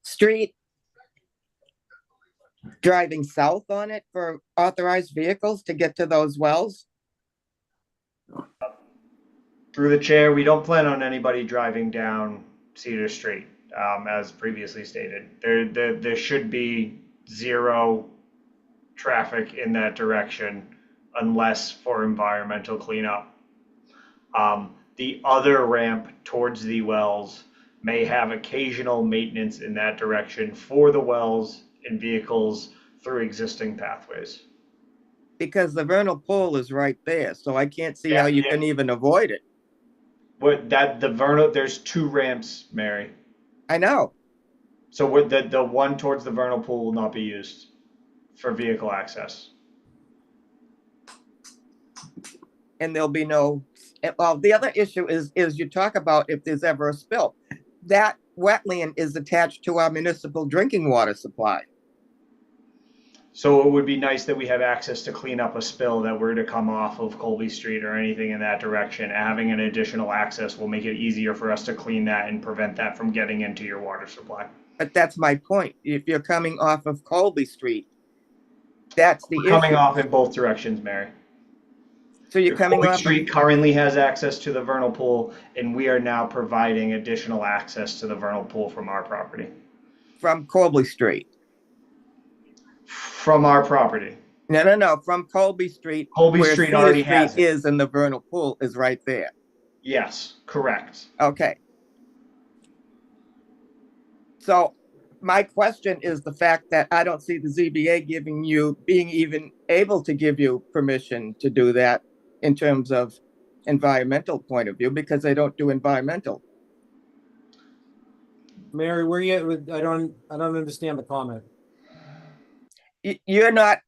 Street? Driving south on it for authorized vehicles to get to those wells? Through the chair, we don't plan on anybody driving down Cedar Street, as previously stated. There should be zero traffic in that direction unless for environmental cleanup. The other ramp towards the wells may have occasional maintenance in that direction for the wells and vehicles through existing pathways. Because the vernal pool is right there, so I can't see how you can even avoid it. What there's two ramps, Mary. I know. So the one towards the vernal pool will not be used for vehicle access. And there'll be no, well, the other issue is you talk about if there's ever a spill. That wetland is attached to our municipal drinking water supply. So it would be nice that we have access to clean up a spill that were to come off of Colby Street or anything in that direction. Having an additional access will make it easier for us to clean that and prevent that from getting into your water supply. But that's my point. If you're coming off of Colby Street, that's the issue. Coming off in both directions, Mary. So you're coming Colby off Street currently has access to the vernal pool, and we are now providing additional access to the vernal pool from our property. from Colby Street. From our property. No, from Colby Street. Colby where Street Cedar already Street has it. is, and the vernal pool is right there. Yes, correct. Okay. So my question is the fact that I don't see the ZBA being even able to give you permission to do that in terms of environmental point of view, because they don't do environmental. Mary, where you at with, I don't understand the comment. You're not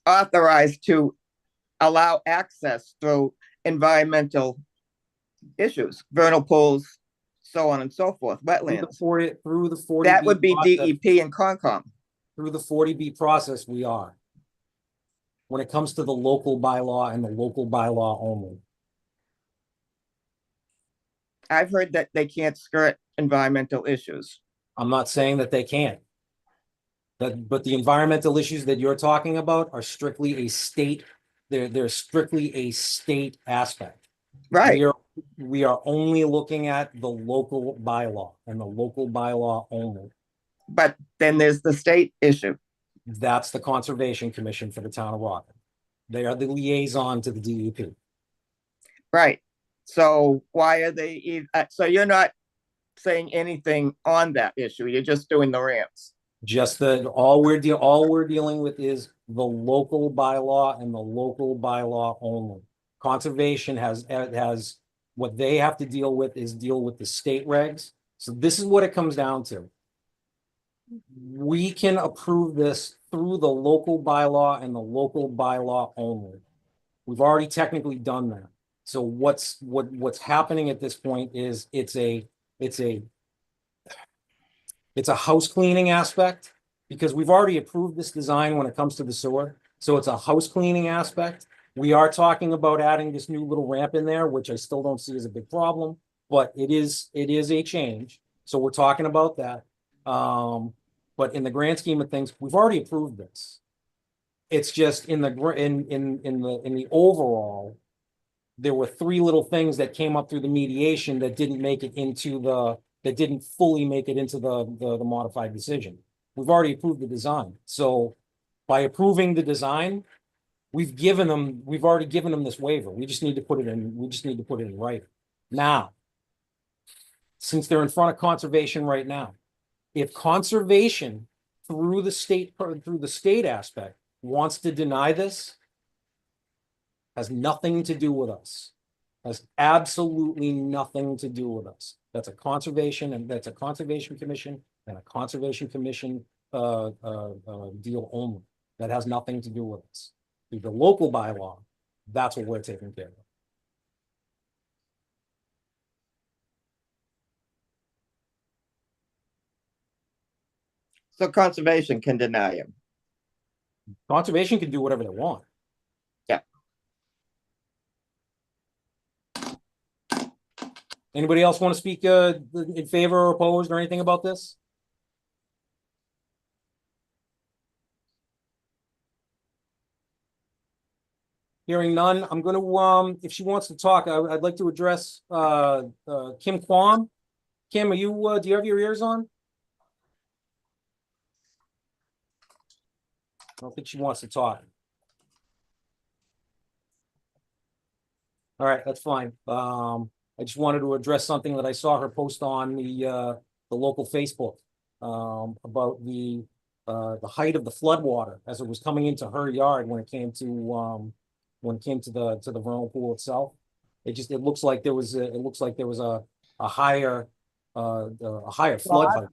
authorized to allow access through environmental issues, vernal pools, so on and so forth, wetlands. Through the 40. That would be DEP and Concom. Through the 40B process, we are. When it comes to the local bylaw and the local bylaw only. I've heard that they can't skirt environmental issues. I'm not saying that they can't. But the environmental issues that you're talking about are strictly a state, they're strictly a state aspect. Right. We are only looking at the local bylaw and the local bylaw only. But then there's the state issue. That's the Conservation Commission for the town of Rockland. They are the liaison to the DEP. Right. So why are they, so you're not saying anything on that issue, you're just doing the ramps. Just that all we're dealing with is the local bylaw and the local bylaw only. Conservation has what they have to deal with the state regs. So this is what it comes down to. We can approve this through the local bylaw and the local bylaw only. We've already technically done that. So what's happening at this point is it's a house cleaning aspect, because we've already approved this design when it comes to the sewer. So it's a house cleaning aspect. We are talking about adding this new little ramp in there, which I still don't see as a big problem, but it is a change. So we're talking about that. But in the grand scheme of things, we've already approved this. It's just in the overall, there were three little things that came up through the mediation that didn't make it into that didn't fully make it into the modified decision. We've already approved the design. So by approving the design, we've already given them this waiver. We just need to put it in writing. Now, since they're in front of conservation right now, if conservation through the state aspect wants to deny this, has nothing to do with us. Has absolutely nothing to do with us. That's a conservation commission and a conservation commission deal only. That has nothing to do with us. Through the local bylaw, that's what we're taking care of. So conservation can deny him. Conservation can do whatever they want. Yeah. Anybody else want to speak in favor or opposed or anything about this? Hearing none, I'm going to, if she wants to talk, I'd like to address Kim Kwan. Kim, do you have your ears on? I don't think she wants to talk. All right, that's fine. I just wanted to address something that I saw her post on the local Facebook about the the height of the flood water as it was coming into her yard when it came to the vernal pool itself. It looks like there was a higher flood height.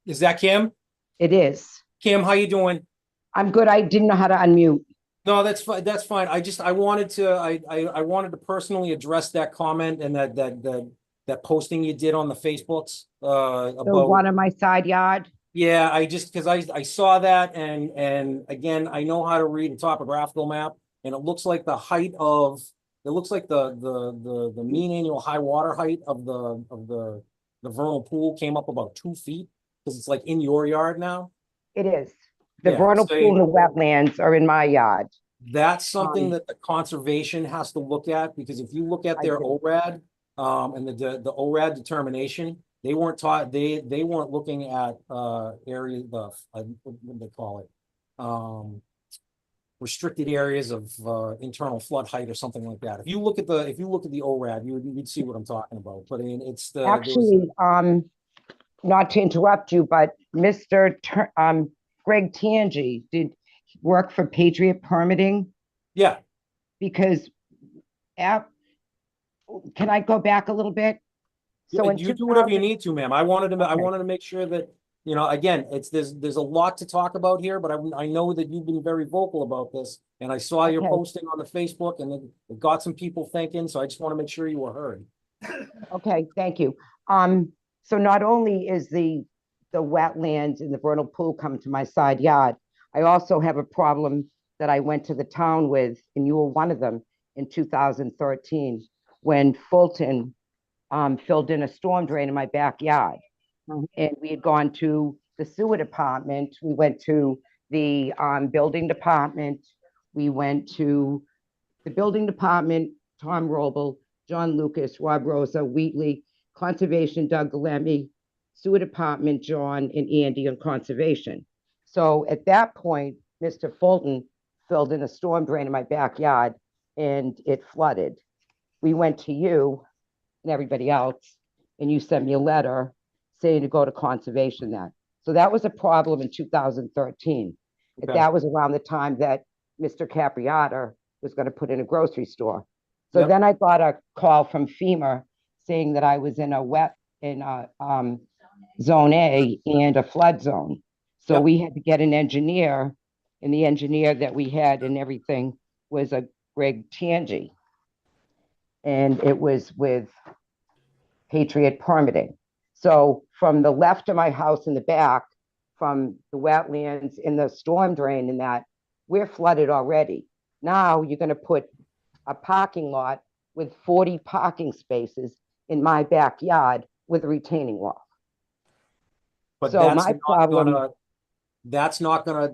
Is that Kim? It is. Kim, how you doing? I'm good. I didn't know how to unmute. No, that's fine. That's fine. I wanted to personally address that comment and that posting you did on the Facebooks The about. one on my side yard. Yeah, because I saw that and again, I know how to read a topographical map and it looks like the mean annual high water height of the vernal pool came up about 2 feet because it's like in your yard now. It is. The Yeah, vernal so pool and the wetlands are in my yard. that's something that the conservation has to look at, because if you look at their ORAD, and the ORAD determination, they weren't looking at, area, what do they call it? Restricted areas of, internal flood height or something like that. If you look at the ORAD, you'd see what I'm talking about, but I mean, it's the. Actually, not to interrupt you, but Mr. Greg Tangi did work for Patriot Permitting. Yeah. Because can I go back a little bit? So you do whatever you need to, ma'am. I wanted to make sure that, again, there's a lot to talk about here, but I know that you've been very vocal about this, and I saw your posting on the Facebook, and it got some people thinking. So I just want to make sure you were heard. Okay, thank you. So not only is the wetlands in the vernal pool come to my side yard, I also have a problem that I went to the town with, and you were one of them in 2013 when Fulton filled in a storm drain in my backyard. And we had gone to the sewer department. We went to the building department. We went to the building department, Tom Roble, John Lucas, Rob Rosa, Wheatley, Conservation, Doug Lemmy, sewer department, John and Andy on conservation. So at that point, Mr. Fulton filled in a storm drain in my backyard and it flooded. We went to you and everybody else, and you sent me a letter saying to go to conservation then. So that was a problem in 2013. Okay. That was around the time that Mr. Capriata was going to put in a grocery store. So then I got a call from FEMA saying that I was in a zone A and a flood zone. So we had to get an engineer, and the engineer that we had and everything was a Greg Tangi. And it was with Patriot Permitting. So from the left of my house in the back, from the wetlands in the storm drain and that, we're flooded already. Now you're going to put a parking lot with 40 parking spaces in my backyard with a retaining wall. But so my problem. That's not gonna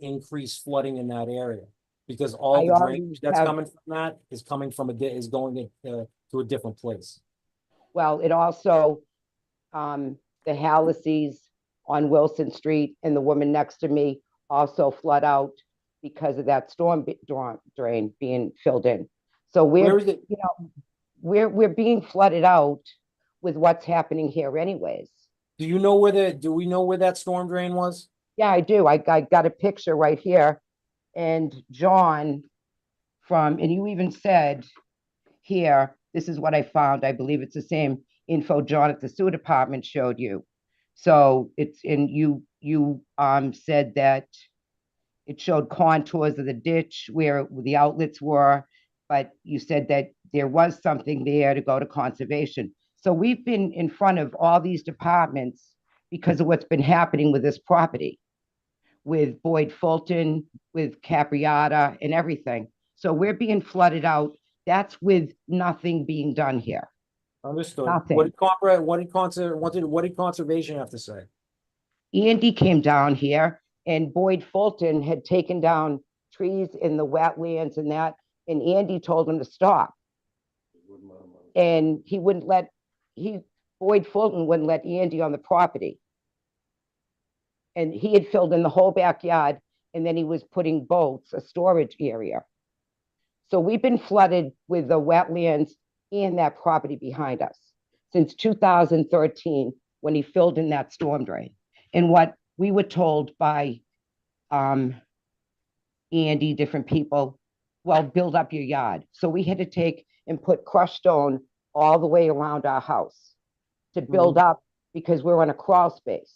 increase flooding in that area, because all the drainage that's coming from that is coming from going to a different place. Well, it also, the Hallisey's on Wilson Street and the woman next to me also flood out because of that storm drain being filled in. So we're being flooded out with what's happening here anyways. Do we know where that storm drain was? Yeah, I do. I got a picture right here. And John and you even said here, this is what I found. I believe it's the same info John at the sewer department showed you. So it's you said that it showed contours of the ditch where the outlets were, but you said that there was something there to go to conservation. So we've been in front of all these departments because of what's been happening with this property, with Boyd Fulton, with Capriata and everything. So we're being flooded out. That's with nothing being done here. Understood. Nothing. What did conservation have to say? Andy came down here, and Boyd Fulton had taken down trees in the wetlands and that, and Andy told him to stop. And Boyd Fulton wouldn't let Andy on the property. And he had filled in the whole backyard, and then he was putting boats, a storage area. So we've been flooded with the wetlands and that property behind us since 2013 when he filled in that storm drain. And what we were told by Andy, different people, well, build up your yard. So we had to take and put crushed stone all the way around our house to build up because we're on a crawl space.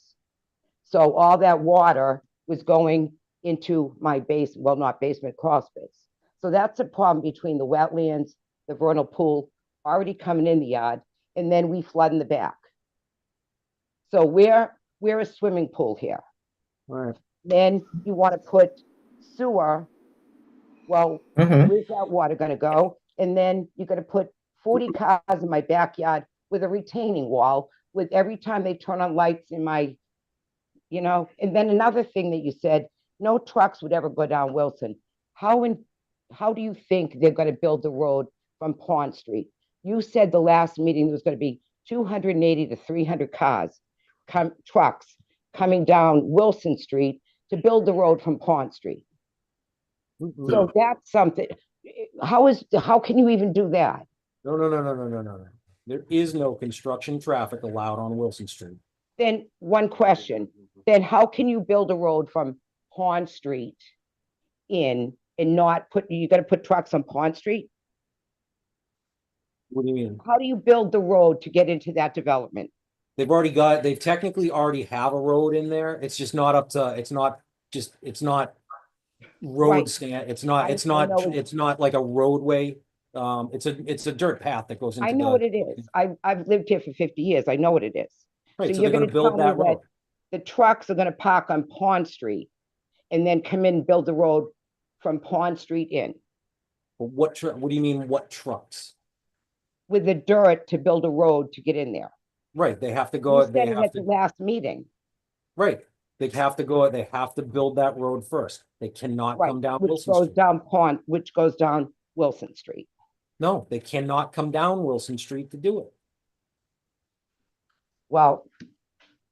So all that water was going into my base, well, not basement, crawl space. So that's a problem between the wetlands, the vernal pool already coming in the yard, and then we flood in the back. So we're a swimming pool here. Right. Then you want to put sewer. Well, where's that water going to go? And then you're going to put 40 cars in my backyard with a retaining wall with every time they turn on lights in my, and then another thing that you said, no trucks would ever go down Wilson. How do you think they're going to build the road from Pond Street? You said the last meeting there was going to be 280 to 300 trucks coming down Wilson Street to build the road from Pond Street. So that's something. How can you even do that? No. There is no construction traffic allowed on Wilson Street. Then one question, then how can you build a road from Pond Street in and not you got to put trucks on Pond Street? What do you mean? How do you build the road to get into that development? They've technically already have a road in there. It's just not up to, it's not road Right. stand. It's know. not like a roadway. It's a dirt path that goes into I know what it is. I've lived here for 50 years. I know what it is. Right, so you're they're going to build that road. The trucks are going to park on Pond Street and then come in and build the road from Pond Street in. What do you mean, what trucks? With the dirt to build a road to get in there. Right, they have to go. You said it at the last meeting. Right, they have to go. They have to build that road first. They cannot come down Wilson Street. Which goes down Wilson Street. No, they cannot come down Wilson Street to do it. Well,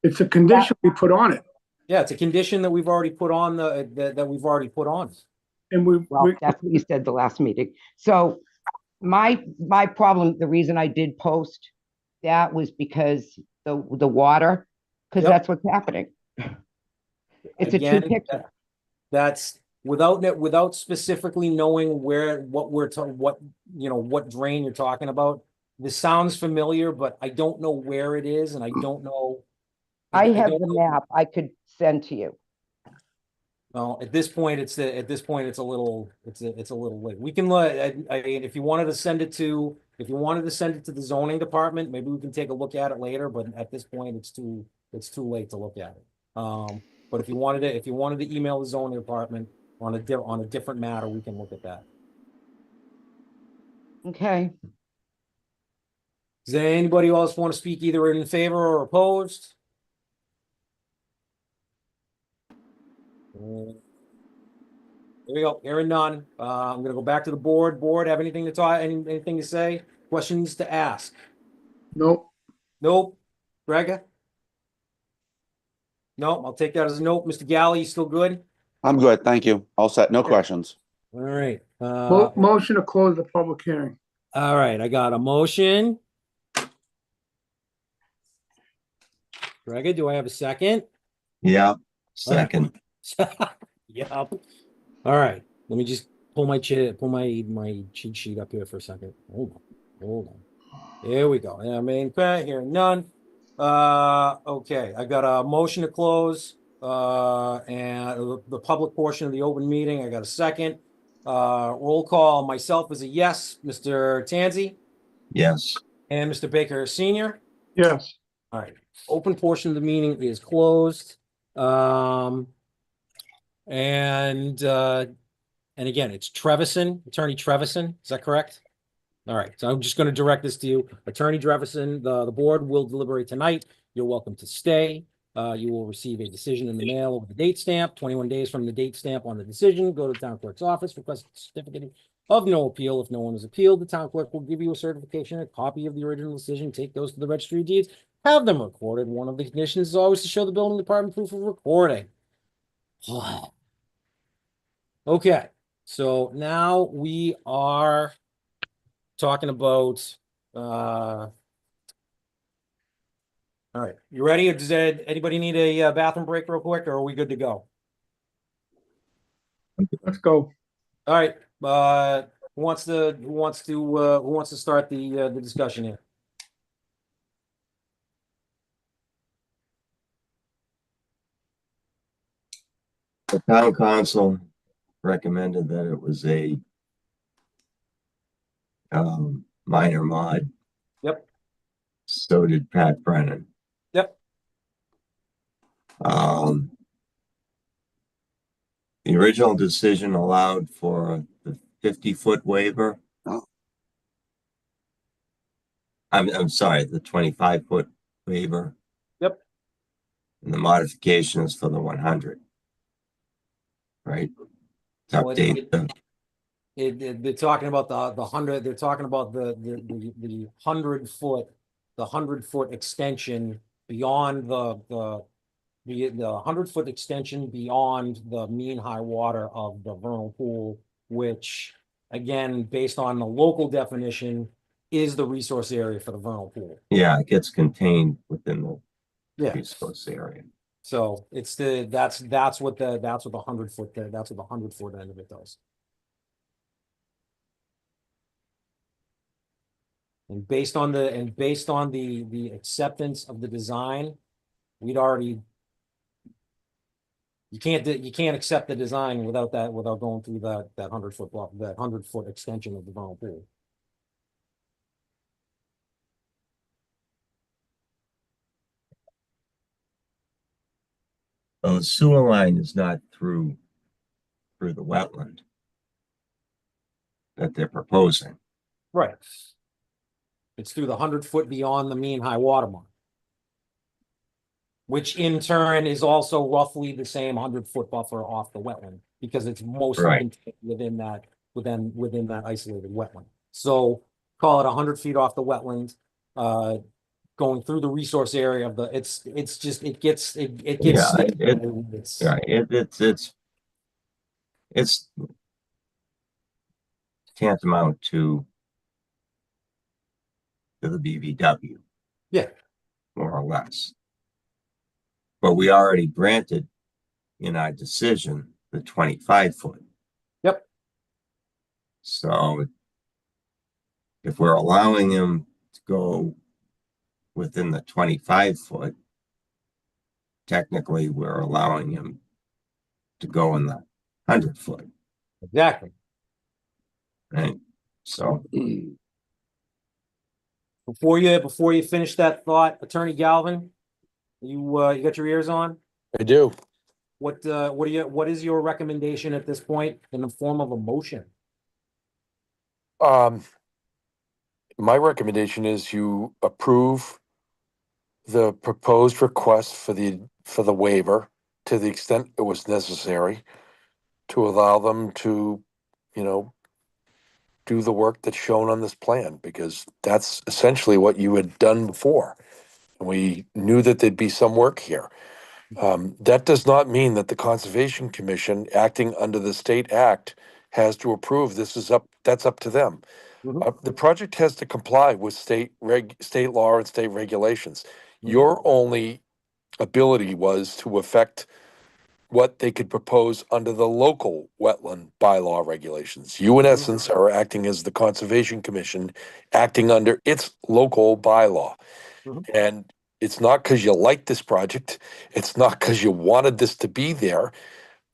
it's a condition we put on it. Yeah, it's a condition that we've already put on that we've already put on. And that's what you said the last meeting. So my problem, the reason I did post that was because the water, because that's what's happening. It's a true picture. That's without specifically knowing what drain you're talking about. This sounds familiar, but I don't know where it is, and I don't know. I have the map I could send to you. Well, at this point, it's a little late. We can look. If you wanted to send it to the zoning department, maybe we can take a look at it later. But at this point, it's too late to look at it. But if you wanted to email the zoning department on a different matter, we can look at that. Okay. Does anybody else want to speak either in favor or opposed? There we go. Hearing none. I'm going to go back to the board. Board, have anything to talk? Anything to say? Questions to ask? Nope. Greg? No, I'll take that as a nope. Mr. Galley, you still good? I'm good, thank you. All set, no questions. All right. Motion to close the public hearing. All right, I got a motion. Greg, do I have a second? Yeah, second. Yep. All right. Let me just pull my cheat sheet up here for a second. Hold on. There we go. Hearing none. Okay, I got a motion to close and the public portion of the open meeting. I got a second. Roll call. Myself is a yes. Mr. Tanzi? Yes. And Mr. Baker Senior? Yes. All right. Open portion of the meeting is closed. And again, it's Trevison, Attorney Trevison. Is that correct? All right. So I'm just going to direct this to you. Attorney Trevison, the board will deliberate tonight. You're welcome to stay. You will receive a decision in the mail with the date stamp. 21 days from the date stamp on the decision, go to the town clerk's office, request a certificate of no appeal. If no one has appealed, the town clerk will give you a certification, a copy of the original decision. Take those to the registry of deeds. Have them recorded. One of the conditions is always to show the building department proof of recording. Okay, so now we are talking about All right, you ready? Or does anybody need a bathroom break real quick, or are we good to go? Let's go. All right, who wants to start the discussion here? The town council recommended that it was a minor mod. Yep. So did Pat Brennan. Yep. The original decision allowed for the 50-foot waiver. I'm sorry, the 25-foot waiver. Yep. And the modification is for the 100. Right? To Well, update the. They're talking about the 100. They're talking about the 100-foot, the 100-foot extension beyond the 100-foot extension beyond the mean high water of the vernal pool, which again, based on the local definition, is the resource area for the vernal pool. Yeah, it gets contained within the Yeah. resource area. So it's that's what the 100-foot that's what the 100-foot end of it does. And based on the acceptance of the design, we'd already. You can't accept the design without going through that 100-foot block, that 100-foot extension of the vernal pool. Well, the sewer line is not through the wetland that they're proposing. Right. It's through the 100-foot beyond the mean high water mark, which in turn is also roughly the same 100-foot buffer off the wetland because it's mostly Right. contained within that isolated wetland. So call it 100 feet off the wetland, going through the resource area of the. It's just it gets. Yeah, it's right. It's tantamount to the BVW. Yeah. More or less. But we already granted in our decision the 25-foot. Yep. So if we're allowing him to go within the 25-foot, technically we're allowing him to go in the 100-foot. Exactly. Right. So Before you finish that thought, Attorney Galvin, you got your ears on? I do. What is your recommendation at this point in the form of a motion? My recommendation is you approve the proposed request for the waiver to the extent it was necessary to allow them to, do the work that's shown on this plan, because that's essentially what you had done before. We knew that there'd be some work here. That does not mean that the Conservation Commission, acting under the state act, has to approve. That's up to them. The project has to comply with state law and state regulations. Your only ability was to affect what they could propose under the local wetland bylaw regulations. You, in essence, are acting as the Conservation Commission, acting under its local bylaw. And it's not because you like this project. It's not because you wanted this to be there.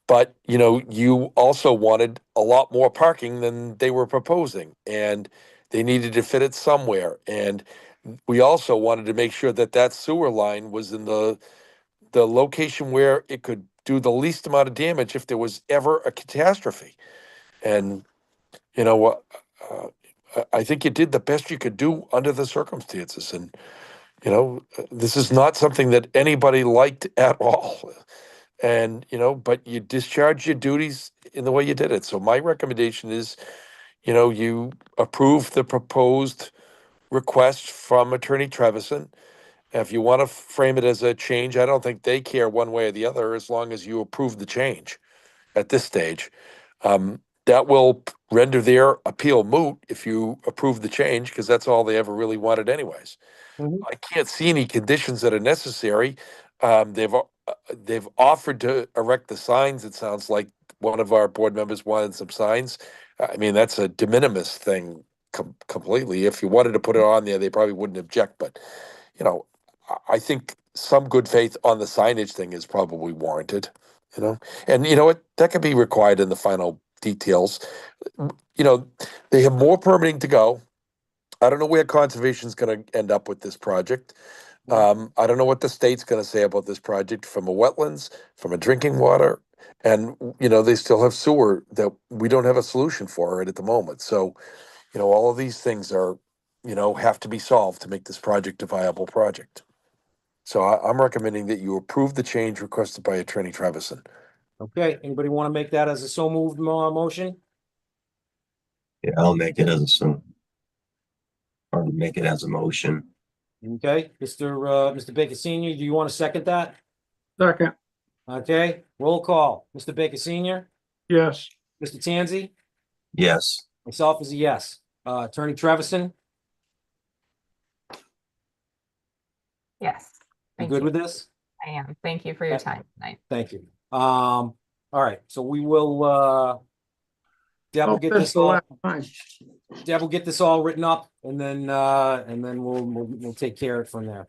But, you also wanted a lot more parking than they were proposing. And they needed to fit it somewhere. And we also wanted to make sure that sewer line was in the location where it could do the least amount of damage if there was ever a catastrophe. And, I think you did the best you could do under the circumstances. And, this is not something that anybody liked at all. And, but you discharged your duties in the way you did it. So my recommendation is, you approve the proposed request from Attorney Trevison. If you want to frame it as a change, I don't think they care one way or the other, as long as you approve the change at this stage. that will render their appeal moot if you approve the change, because that's all they ever really wanted anyways. Mhm. I can't see any conditions that are necessary. They've offered to erect the signs. It sounds like one of our board members wanted some signs. I mean, that's a de minimis thing completely. If you wanted to put it on there, they probably wouldn't object. But, you know, I think some good faith on the signage thing is probably warranted, you know? And you know what? That could be required in the final details. You know, they have more permitting to go. I don't know where conservation's gonna end up with this project. I don't know what the state's gonna say about this project from a wetlands, from a drinking water. And, you know, they still have sewer that we don't have a solution for right at the moment. So, you know, all of these things are, you know, have to be solved to make this project a viable project. So I'm recommending that you approve the change requested by Attorney Trevison. Okay, anybody want to make that as a so moved motion? Yeah, I'll make it as a soon. Or make it as a motion. Okay, Mr. Baker Senior, do you want to second that? Second, Okay, roll call. Mr. Baker Senior, yes. Mr. Tanzi, Yes. myself is a yes. Attorney Trevison, Yes. you Thank good you. with this? I am. Thank you for your time tonight. Thank you. All right, so we will, Deb will Oh, get that's this the all, last time. Deb will get this all written up and then we'll take care of it from there.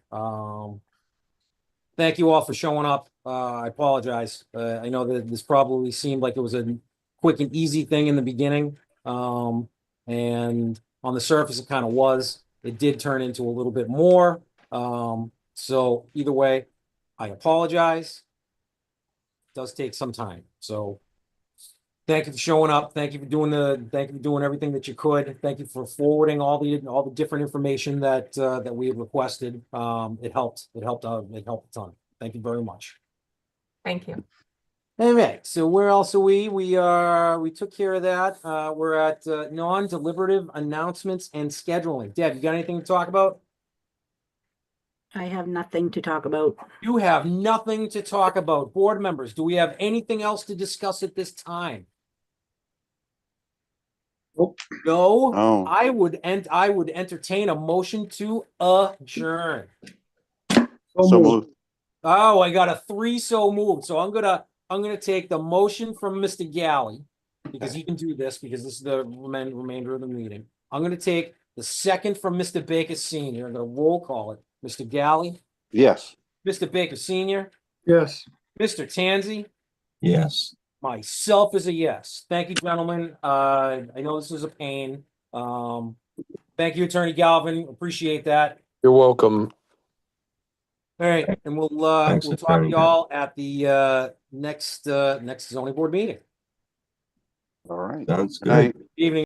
Thank you all for showing up. I apologize. I know that this probably seemed like it was a quick and easy thing in the beginning. And on the surface, it kind of was. It did turn into a little bit more. So either way, I apologize. It does take some time. So thank you for showing up. Thank you for doing everything that you could. Thank you for forwarding all the different information that we had requested. It helped a ton. Thank you very much. Thank you. Okay, so where else are we? We took care of that. We're at non-deliberative announcements and scheduling. Deb, you got anything to talk about? I have nothing to talk about. You have nothing to talk about. Board members, do we have anything else to discuss at this time? Nope. No, Oh. I would entertain a motion to adjourn. So moved. Oh, I got a 3 so moved. So I'm gonna take the motion from Mr. Galley, because he can do this, because this is the remainder of the meeting. I'm gonna take the second from Mr. Baker Senior. I'm gonna roll call it. Mr. Galley, Yes. Mr. Baker Senior, Yes. Mr. Tanzi, Yes. myself is a yes. Thank you, gentlemen. I know this was a pain. Thank you, Attorney Galvin. Appreciate that. You're welcome. All right, and we'll Thanks, talk to Attorney. y'all at the next zoning board meeting. All right. Sounds Good night. good. Evening.